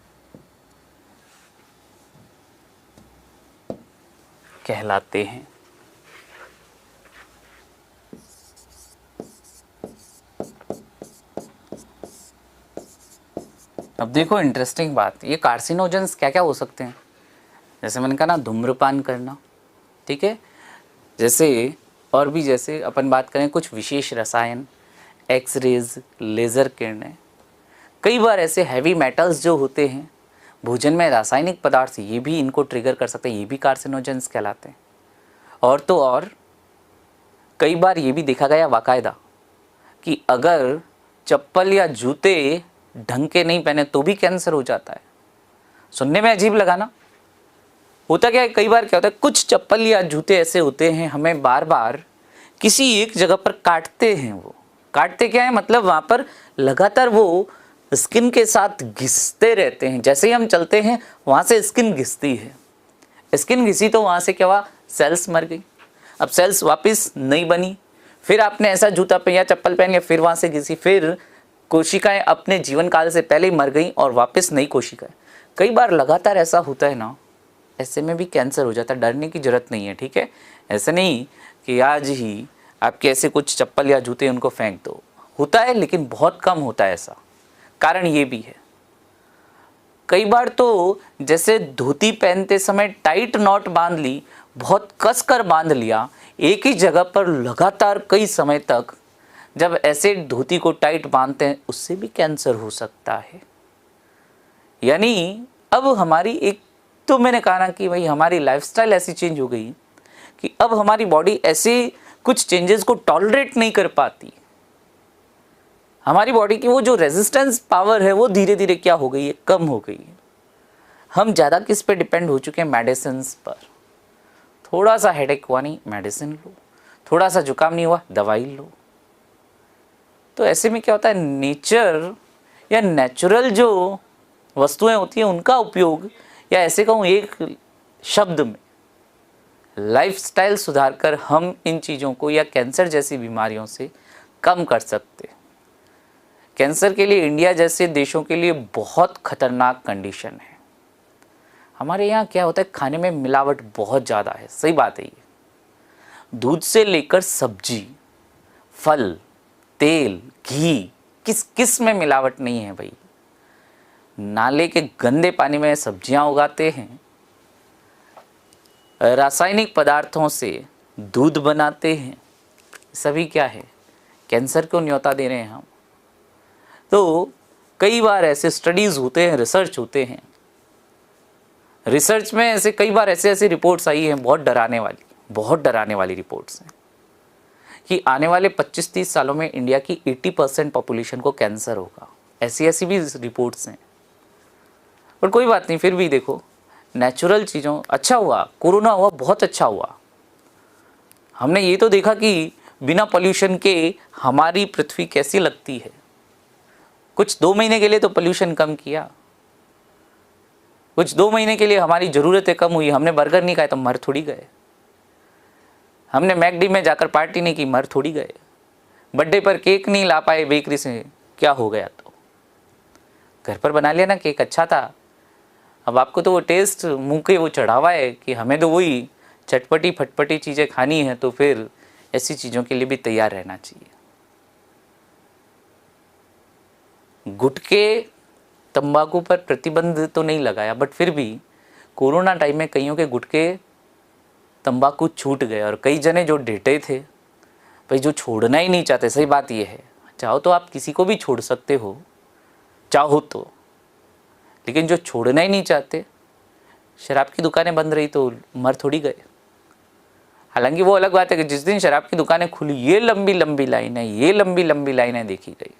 कहलाते हैं। अब देखो इंटरेस्टिंग बात, ये कार्सिनोजेंस क्या क्या हो सकते हैं। जैसे मैंने कहा ना, धूम्रपान करना, ठीक है, जैसे और भी, जैसे अपन बात करें कुछ विशेष रसायन, एक्सरेज, लेज़र किरणें, कई बार ऐसे हैवी मेटल्स जो होते हैं भोजन में, रासायनिक पदार्थ, ये भी इनको ट्रिगर कर सकते हैं, ये भी कार्सिनोजेंस कहलाते हैं। और तो और कई बार ये भी देखा गया बाकायदा कि अगर चप्पल या जूते ढंग के नहीं पहने तो भी कैंसर हो जाता है। सुनने में अजीब लगा ना, होता क्या है, कई बार क्या होता है, कुछ चप्पल या जूते ऐसे होते हैं हमें बार बार किसी एक जगह पर काटते हैं। वो काटते क्या है, मतलब वहाँ पर लगातार वो स्किन के साथ घिसते रहते हैं। जैसे ही हम चलते हैं वहाँ से स्किन घिसती है, स्किन घिसी तो वहाँ से क्या हुआ, सेल्स मर गई। अब सेल्स वापस नहीं बनी, फिर आपने ऐसा जूता या चप्पल पहन लिया, फिर वहाँ से घिसी, फिर कोशिकाएं अपने जीवन काल से पहले ही मर गई और वापस नई कोशिकाएं। कई बार लगातार ऐसा होता है ना, ऐसे में भी कैंसर हो जाता है। डरने की ज़रूरत नहीं है, ठीक है। ऐसे नहीं कि आज ही आपके ऐसे कुछ चप्पल या जूते उनको फेंक दो, होता है लेकिन बहुत कम होता है ऐसा। कारण ये भी है, कई बार तो जैसे धोती पहनते समय टाइट नॉट बांध ली, बहुत कस कर बांध लिया एक ही जगह पर लगातार कई समय तक, जब ऐसे धोती को टाइट बांधते हैं उससे भी कैंसर हो सकता है। यानी अब हमारी एक, तो मैंने कहा ना कि भाई हमारी लाइफस्टाइल ऐसी चेंज हो गई कि अब हमारी बॉडी ऐसे कुछ चेंजेस को टॉलरेट नहीं कर पाती। हमारी बॉडी की वो जो रेजिस्टेंस पावर है वो धीरे धीरे क्या हो गई है, कम हो गई है। हम ज़्यादा किस पे डिपेंड हो चुके हैं, मेडिसिन पर। थोड़ा सा हेडेक हुआ नहीं, मेडिसिन लो, थोड़ा सा जुकाम नहीं हुआ, दवाई लो। तो ऐसे में क्या होता है, नेचर या नेचुरल जो वस्तुएं होती हैं उनका उपयोग, या ऐसे कहूँ एक शब्द में लाइफस्टाइल सुधार कर हम इन चीज़ों को या कैंसर जैसी बीमारियों से कम कर सकते हैं। कैंसर के लिए इंडिया जैसे देशों के लिए बहुत खतरनाक कंडीशन है। हमारे यहाँ क्या होता है, खाने में मिलावट बहुत ज़्यादा है, सही बात है ये। दूध से लेकर सब्जी, फल, तेल, घी, किस किस में मिलावट नहीं है भाई। नाले के गंदे पानी में सब्जियां उगाते हैं, रासायनिक पदार्थों से दूध बनाते हैं, सभी क्या है, कैंसर को न्योता दे रहे हैं हम। तो कई बार ऐसे स्टडीज़ होते हैं, रिसर्च होते हैं, रिसर्च में ऐसे कई बार ऐसे रिपोर्ट्स आई हैं, बहुत डराने वाली रिपोर्ट्स हैं कि आने वाले 25-30 सालों में इंडिया की 80% पॉपुलेशन को कैंसर होगा। ऐसी भी रिपोर्ट्स हैं। पर कोई बात नहीं, फिर भी देखो नेचुरल चीज़ों, अच्छा हुआ कोरोना हुआ, बहुत अच्छा हुआ। हमने ये तो देखा कि बिना पोल्यूशन के हमारी पृथ्वी कैसी लगती है। कुछ 2 महीने के लिए तो पोल्यूशन कम किया, कुछ 2 महीने के लिए हमारी ज़रूरतें कम हुई। हमने बर्गर नहीं खाए तो मर थोड़ी गए, हमने मैकडी में जाकर पार्टी नहीं की, मर थोड़ी गए, बर्थडे पर केक नहीं ला पाए बेकरी से, क्या हो गया। तो घर पर बना लिया ना केक, अच्छा था। अब आपको तो वो टेस्ट मुंह के वो चढ़ावा है कि हमें तो वही चटपटी फटपटी चीज़ें खानी है, तो फिर ऐसी चीज़ों के लिए भी तैयार रहना चाहिए। गुटखे तंबाकू पर प्रतिबंध तो नहीं लगाया, बट फिर भी कोरोना टाइम में कईयों के गुटखे तंबाकू छूट गए, और कई जने जो डेटे थे भाई, जो छोड़ना ही नहीं चाहते। सही बात ये है, चाहो तो आप किसी को भी छोड़ सकते हो, चाहो तो, लेकिन जो छोड़ना ही नहीं चाहते, शराब की दुकानें बंद रही तो मर थोड़ी गए। हालांकि वो अलग बात है कि जिस दिन शराब की दुकानें खुली, ये लंबी लंबी लाइनें, ये लंबी लंबी लाइनें देखी गई।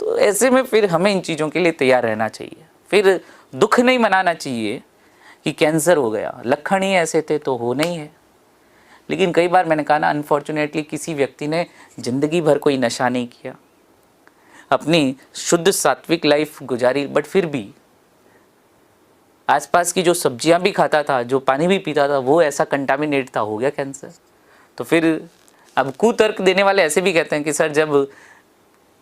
तो ऐसे में फिर हमें इन चीज़ों के लिए तैयार रहना चाहिए। फिर दुख नहीं मनाना चाहिए कि कैंसर हो गया, लक्षण ही ऐसे थे तो होना ही है। लेकिन कई बार मैंने कहा ना, अनफॉर्चुनेटली किसी व्यक्ति ने ज़िंदगी भर कोई नशा नहीं किया, अपनी शुद्ध सात्विक लाइफ गुजारी, बट फिर भी आसपास की जो सब्जियां भी खाता था, जो पानी भी पीता था, वो ऐसा कंटामिनेट था, हो गया कैंसर। तो फिर अब कुतर्क देने वाले ऐसे भी कहते हैं कि सर जब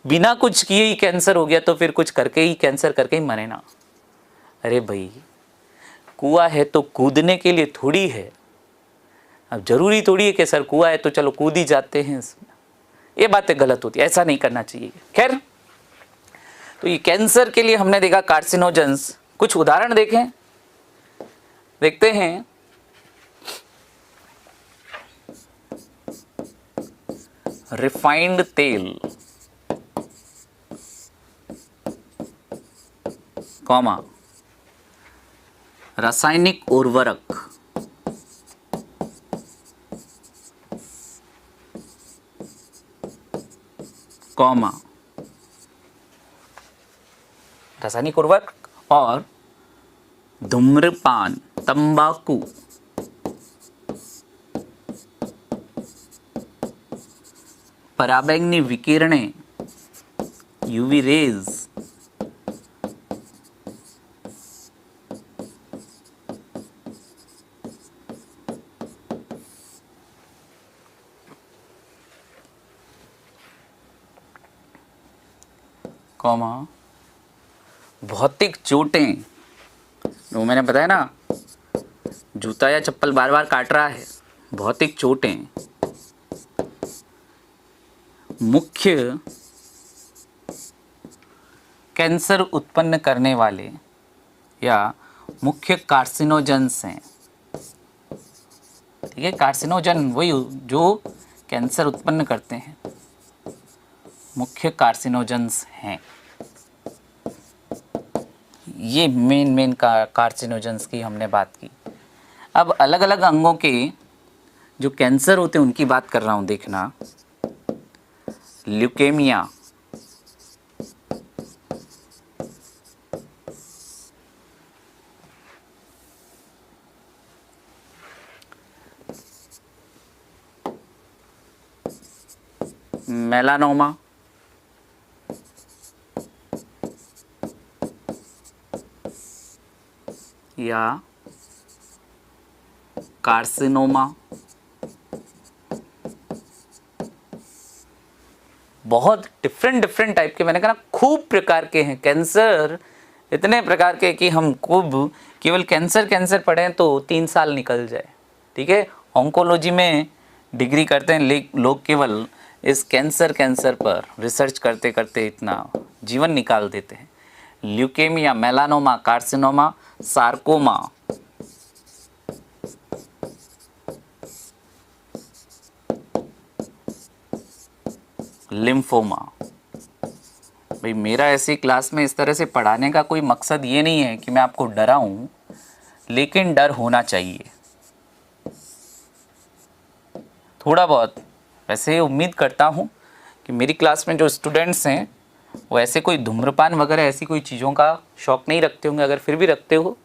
बिना कुछ किए ही कैंसर हो गया तो फिर कुछ करके ही कैंसर करके ही मरे ना। अरे भाई, कुआं है तो कूदने के लिए थोड़ी है। अब जरूरी थोड़ी है कि सर कुआं है तो चलो कूद ही जाते हैं इसमें। ये बातें गलत होती है, ऐसा नहीं करना चाहिए। खैर, तो ये कैंसर के लिए हमने देखा कार्सिनोजेंस। कुछ उदाहरण देखें, देखते हैं। रिफाइंड तेल, कॉमा, रासायनिक उर्वरक, कॉमा, रासायनिक उर्वरक और धूम्रपान, तंबाकू, पराबैंगनी विकिरणें, यूवी रेज, कॉमा, भौतिक चोटें, वो मैंने बताया ना, जूता या चप्पल बार बार काट रहा है, भौतिक चोटें, मुख्य कैंसर उत्पन्न करने वाले या मुख्य कार्सिनोजेंस हैं। ठीक है, कार्सिनोजन वही जो कैंसर उत्पन्न करते हैं, मुख्य कार्सिनोजेंस हैं। ये मेन कार्सिनोजेंस की हमने बात की। अब अलग अलग अंगों के जो कैंसर होते हैं उनकी बात कर रहा हूँ, देखना। ल्यूकेमिया, मेलानोमा, या कार्सिनोमा, बहुत डिफरेंट टाइप के, मैंने कहा ना खूब प्रकार के हैं कैंसर, इतने प्रकार के कि हम खूब केवल कैंसर पढ़ें तो 3 साल निकल जाए। ठीक है, ऑन्कोलॉजी में डिग्री करते हैं लोग, केवल इस कैंसर पर रिसर्च करते करते इतना जीवन निकाल देते हैं। Leukaemia, melanoma, carcinoma, sarcoma, lymphoma. भाई मेरा ऐसी क्लास में इस तरह से पढ़ाने का कोई मकसद ये नहीं है कि मैं आपको डराऊं, लेकिन डर होना चाहिए थोड़ा बहुत। वैसे उम्मीद करता हूं कि मेरी क्लास में जो स्टूडेंट्स हैं वो ऐसे कोई धूम्रपान वगैरह ऐसी कोई चीज़ों का शौक़ नहीं रखते होंगे। अगर फिर भी रखते हो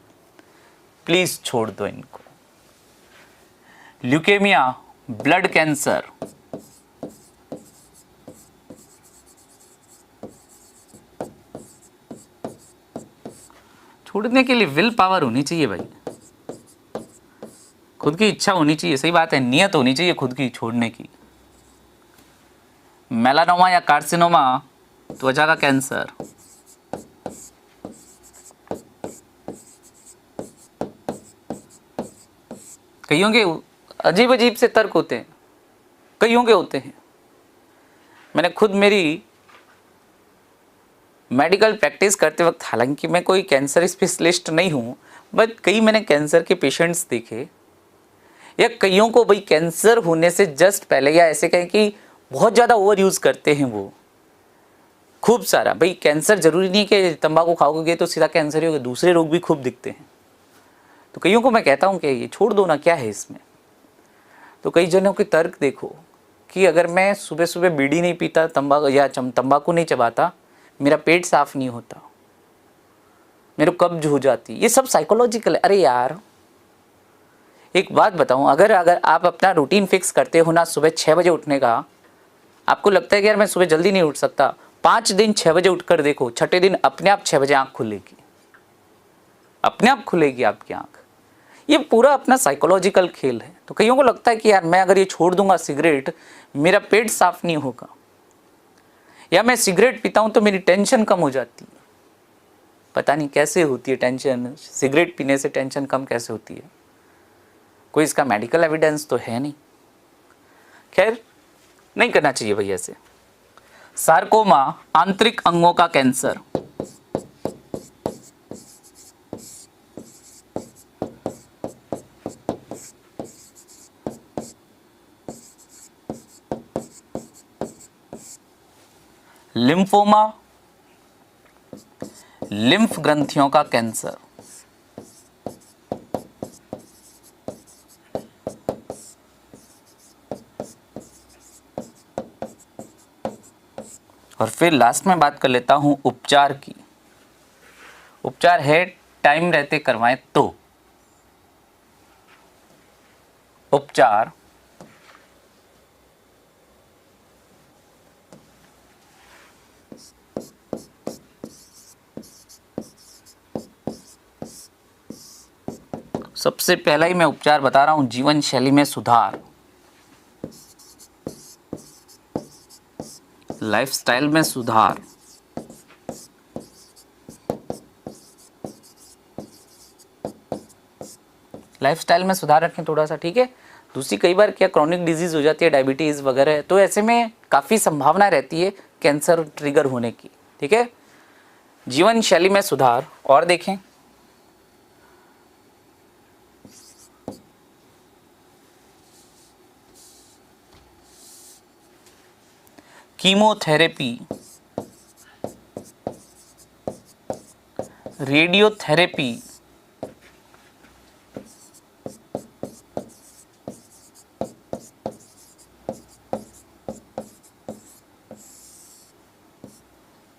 प्लीज़ छोड़ दो इनको। ल्यूकेमिया, ब्लड कैंसर, छोड़ने के लिए विल पावर होनी चाहिए भाई, खुद की इच्छा होनी चाहिए। सही बात है, नियत होनी चाहिए खुद की छोड़ने की। मेलानोमा या कार्सिनोमा, त्वचा का कैंसर, कईयों के अजीब अजीब से तर्क होते हैं, कईयों के होते हैं। मैंने खुद मेरी मेडिकल प्रैक्टिस करते वक्त, हालांकि मैं कोई कैंसर स्पेशलिस्ट नहीं हूँ, बट कई मैंने कैंसर के पेशेंट्स देखे, या कईयों को भाई कैंसर होने से जस्ट पहले, या ऐसे कहें कि बहुत ज़्यादा ओवर यूज़ करते हैं वो खूब सारा। भाई कैंसर जरूरी नहीं कि तंबाकू खाओगे तो सीधा कैंसर ही होगा, दूसरे रोग भी खूब दिखते हैं। तो कईयों को मैं कहता हूँ कि ये छोड़ दो ना, क्या है इसमें। तो कई जनों के तर्क देखो कि अगर मैं सुबह सुबह बीड़ी नहीं पीता, तंबाकू नहीं चबाता, मेरा पेट साफ नहीं होता, मेरे को कब्ज हो जाती। ये सब साइकोलॉजिकल है। अरे यार एक बात बताऊं, अगर आप अपना रूटीन फिक्स करते हो ना सुबह 6 बजे उठने का, आपको लगता है कि यार मैं सुबह जल्दी नहीं उठ सकता, 5 दिन 6 बजे उठकर देखो, छठे दिन अपने आप 6 बजे आंख खुलेगी, अपने आप खुलेगी आपकी आंख। ये पूरा अपना साइकोलॉजिकल खेल है। तो कईयों को लगता है कि यार मैं अगर ये छोड़ दूंगा सिगरेट, मेरा पेट साफ नहीं होगा, या मैं सिगरेट पीता हूं तो मेरी टेंशन कम हो जाती है। पता नहीं कैसे होती है टेंशन, सिगरेट पीने से टेंशन कम कैसे होती है, कोई इसका मेडिकल एविडेंस तो है नहीं। खैर, नहीं करना चाहिए भैया ऐसे। सार्कोमा, आंतरिक अंगों का कैंसर। लिम्फोमा, लिम्फ ग्रंथियों का कैंसर। और फिर लास्ट में बात कर लेता हूं उपचार की। उपचार है टाइम रहते करवाएं तो। उपचार सबसे पहला ही मैं उपचार बता रहा हूं, जीवन शैली में सुधार, लाइफस्टाइल में सुधार। लाइफस्टाइल में सुधार रखें थोड़ा सा, ठीक है। दूसरी कई बार क्या क्रॉनिक डिजीज हो जाती है, डायबिटीज वगैरह, तो ऐसे में काफ़ी संभावना रहती है कैंसर ट्रिगर होने की, ठीक है। जीवन शैली में सुधार। और देखें, कीमोथेरेपी, रेडियोथेरेपी,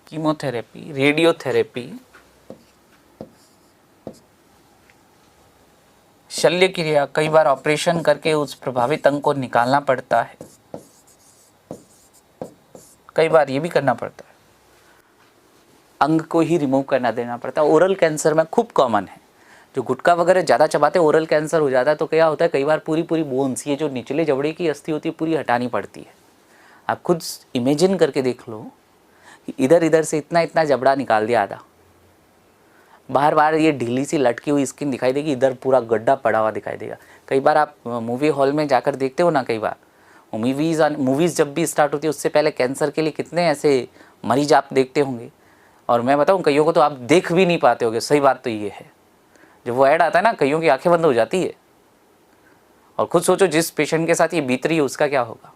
कीमोथेरेपी, रेडियोथेरेपी, शल्य क्रिया, कई बार ऑपरेशन करके उस प्रभावित अंग को निकालना पड़ता है, कई बार ये भी करना पड़ता है, अंग को ही रिमूव करना देना पड़ता है। ओरल कैंसर में खूब कॉमन है, जो गुटखा वगैरह ज़्यादा चबाते ओरल कैंसर हो जाता है। तो क्या होता है, कई बार पूरी पूरी बोन्स, ये जो निचले जबड़े की अस्थि होती है, पूरी हटानी पड़ती है। आप खुद इमेजिन करके देख लो कि इधर इधर से इतना इतना जबड़ा निकाल दिया आधा, बार बार ये ढीली सी लटकी हुई स्किन दिखाई देगी, इधर पूरा गड्ढा पड़ा हुआ दिखाई देगा। कई बार आप मूवी हॉल में जाकर देखते हो ना, कई बार मूवीज़ जब भी स्टार्ट होती है उससे पहले कैंसर के लिए कितने ऐसे मरीज आप देखते होंगे। और मैं बताऊं, कईयों को तो आप देख भी नहीं पाते होगे। सही बात तो ये है, जब वो ऐड आता है ना, कईयों की आंखें बंद हो जाती है। और खुद सोचो जिस पेशेंट के साथ ये बीत रही है उसका क्या होगा।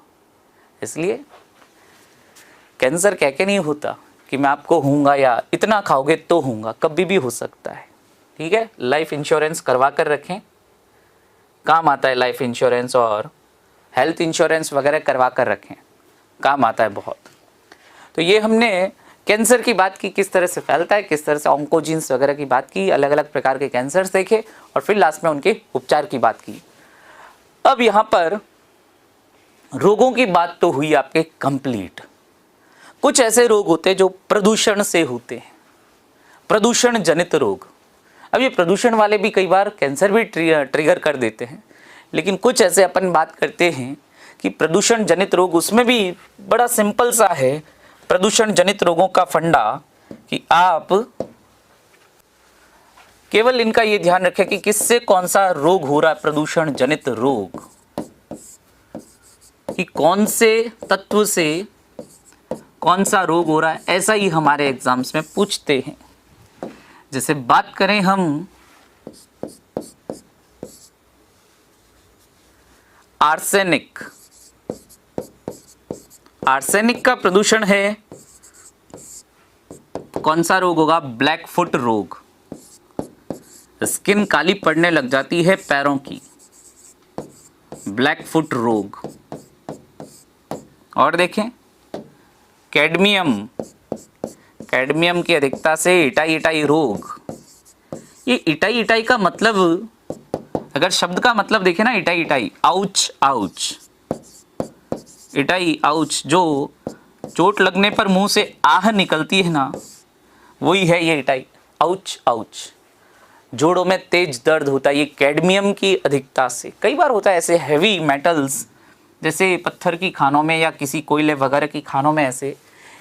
इसलिए कैंसर कह के नहीं होता कि मैं आपको हूँगा या इतना खाओगे तो हूँगा, कभी भी हो सकता है, ठीक है। लाइफ इंश्योरेंस करवा कर रखें, काम आता है लाइफ इंश्योरेंस, और हेल्थ इंश्योरेंस वगैरह करवा कर रखें, काम आता है बहुत। तो ये हमने कैंसर की बात की, किस तरह से फैलता है, किस तरह से ऑन्कोजीन्स वगैरह की बात की, अलग अलग प्रकार के कैंसर्स देखे, और फिर लास्ट में उनके उपचार की बात की। अब यहाँ पर रोगों की बात तो हुई आपके कंप्लीट। कुछ ऐसे रोग होते हैं जो प्रदूषण से होते हैं, प्रदूषण जनित रोग। अब ये प्रदूषण वाले भी कई बार कैंसर भी ट्रिगर कर देते हैं, लेकिन कुछ ऐसे अपन बात करते हैं कि प्रदूषण जनित रोग, उसमें भी बड़ा सिंपल सा है प्रदूषण जनित रोगों का फंडा, कि आप केवल इनका ये ध्यान रखें कि किससे कौन सा रोग हो रहा है, प्रदूषण जनित रोग, कि कौन से तत्व से कौन सा रोग हो रहा है, ऐसा ही हमारे एग्जाम्स में पूछते हैं। जैसे बात करें हम आर्सेनिक, आर्सेनिक का प्रदूषण है, कौन सा रोग होगा, ब्लैक फुट रोग, स्किन काली पड़ने लग जाती है पैरों की, ब्लैक फुट रोग। और देखें कैडमियम, कैडमियम की अधिकता से इटाई इटाई रोग। ये इटाई इटाई का मतलब, अगर शब्द का मतलब देखें ना, itai itai, ouch ouch, itai ouch, जो चोट लगने पर मुंह से आह निकलती है ना, वही है ये इटाई, आउच आउच। जोड़ों में तेज दर्द होता है, ये कैडमियम की अधिकता से। कई बार होता है ऐसे हैवी मेटल्स, जैसे पत्थर की खानों में या किसी कोयले वगैरह की खानों में ऐसे,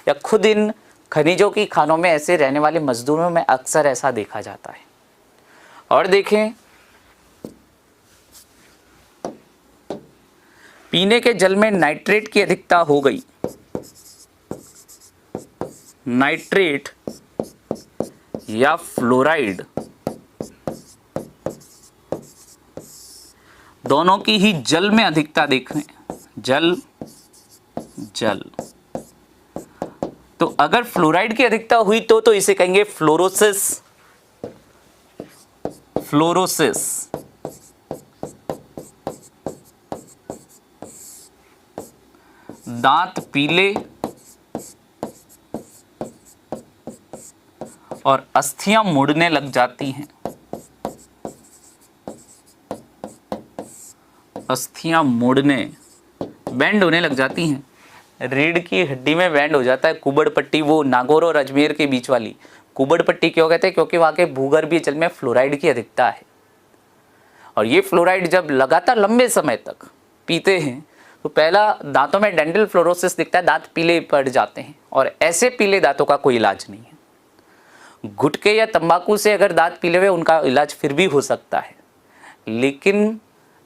या खुद इन खनिजों की खानों में ऐसे रहने वाले मजदूरों में अक्सर ऐसा देखा जाता है। और देखें पीने के जल में नाइट्रेट की अधिकता हो गई, नाइट्रेट या फ्लोराइड, दोनों की ही जल में अधिकता देखें, जल जल। तो अगर फ्लोराइड की अधिकता हुई तो इसे कहेंगे फ्लोरोसिस, फ्लोरोसिस। दांत पीले और अस्थियां मुड़ने लग जाती हैं, अस्थियां मुड़ने, बैंड होने लग जाती हैं, रीढ़ की हड्डी में बैंड हो जाता है, कुबड़ पट्टी, वो नागौर और अजमेर के बीच वाली कुबड़ पट्टी क्यों कहते हैं, क्योंकि वहां के भूगर्भीय जल में फ्लोराइड की अधिकता है। और ये फ्लोराइड जब लगातार लंबे समय तक पीते हैं तो पहला दांतों में डेंटल फ्लोरोसिस दिखता है, दांत पीले पड़ जाते हैं, और ऐसे पीले दांतों का कोई इलाज नहीं है। गुटखे या तंबाकू से अगर दांत पीले हुए, उनका इलाज फिर भी हो सकता है, लेकिन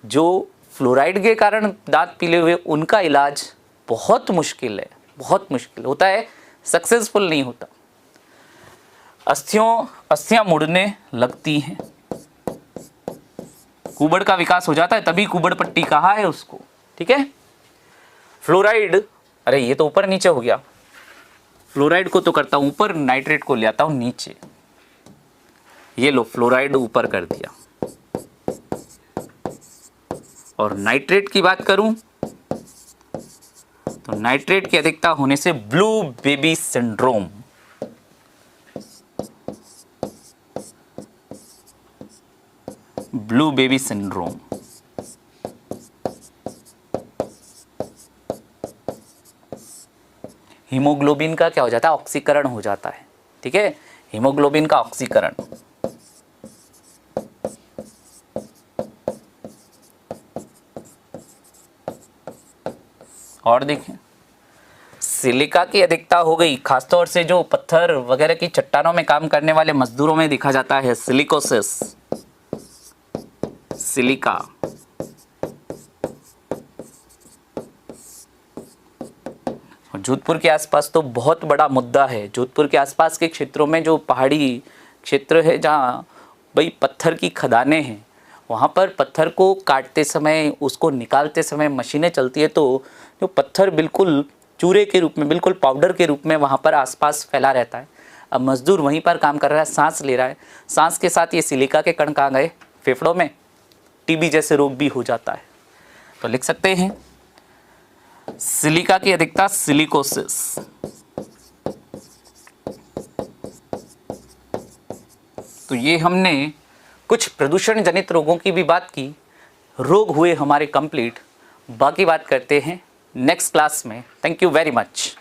जो फ्लोराइड के कारण दांत पीले हुए, उनका इलाज बहुत मुश्किल है, बहुत मुश्किल होता है, सक्सेसफुल नहीं होता। अस्थियां मुड़ने लगती हैं, कुबड़ का विकास हो जाता है, तभी कुबड़ पट्टी कहा है उसको, ठीक है। फ्लोराइड, अरे ये तो ऊपर नीचे हो गया, फ्लोराइड को तो करता हूं ऊपर, नाइट्रेट को ले आता हूं नीचे। ये लो, फ्लोराइड ऊपर कर दिया। और नाइट्रेट की बात करूं तो नाइट्रेट की अधिकता होने से blue baby syndrome, blue baby syndrome, haemoglobin का क्या हो जाता है, ऑक्सीकरण हो जाता है, ठीक है, हीमोग्लोबिन का ऑक्सीकरण। और देखें सिलिका की अधिकता हो गई, खासतौर से जो पत्थर वगैरह की चट्टानों में काम करने वाले मजदूरों में देखा जाता है सिलिकोसिस, सिलिका। जोधपुर के आसपास तो बहुत बड़ा मुद्दा है, जोधपुर के आसपास के क्षेत्रों में जो पहाड़ी क्षेत्र है, जहाँ भाई पत्थर की खदानें हैं, वहाँ पर पत्थर को काटते समय, उसको निकालते समय मशीनें चलती है, तो जो पत्थर बिल्कुल चूरे के रूप में, बिल्कुल पाउडर के रूप में वहाँ पर आसपास फैला रहता है। अब मजदूर वहीं पर काम कर रहा है, सांस ले रहा है, सांस के साथ ये सिलिका के कण कहाँ गए, फेफड़ों में, टीबी जैसे रोग भी हो जाता है। तो लिख सकते हैं सिलिका की अधिकता, सिलिकोसिस। तो ये हमने कुछ प्रदूषण जनित रोगों की भी बात की, रोग हुए हमारे कंप्लीट, बाकी बात करते हैं नेक्स्ट क्लास में। Thank you very much.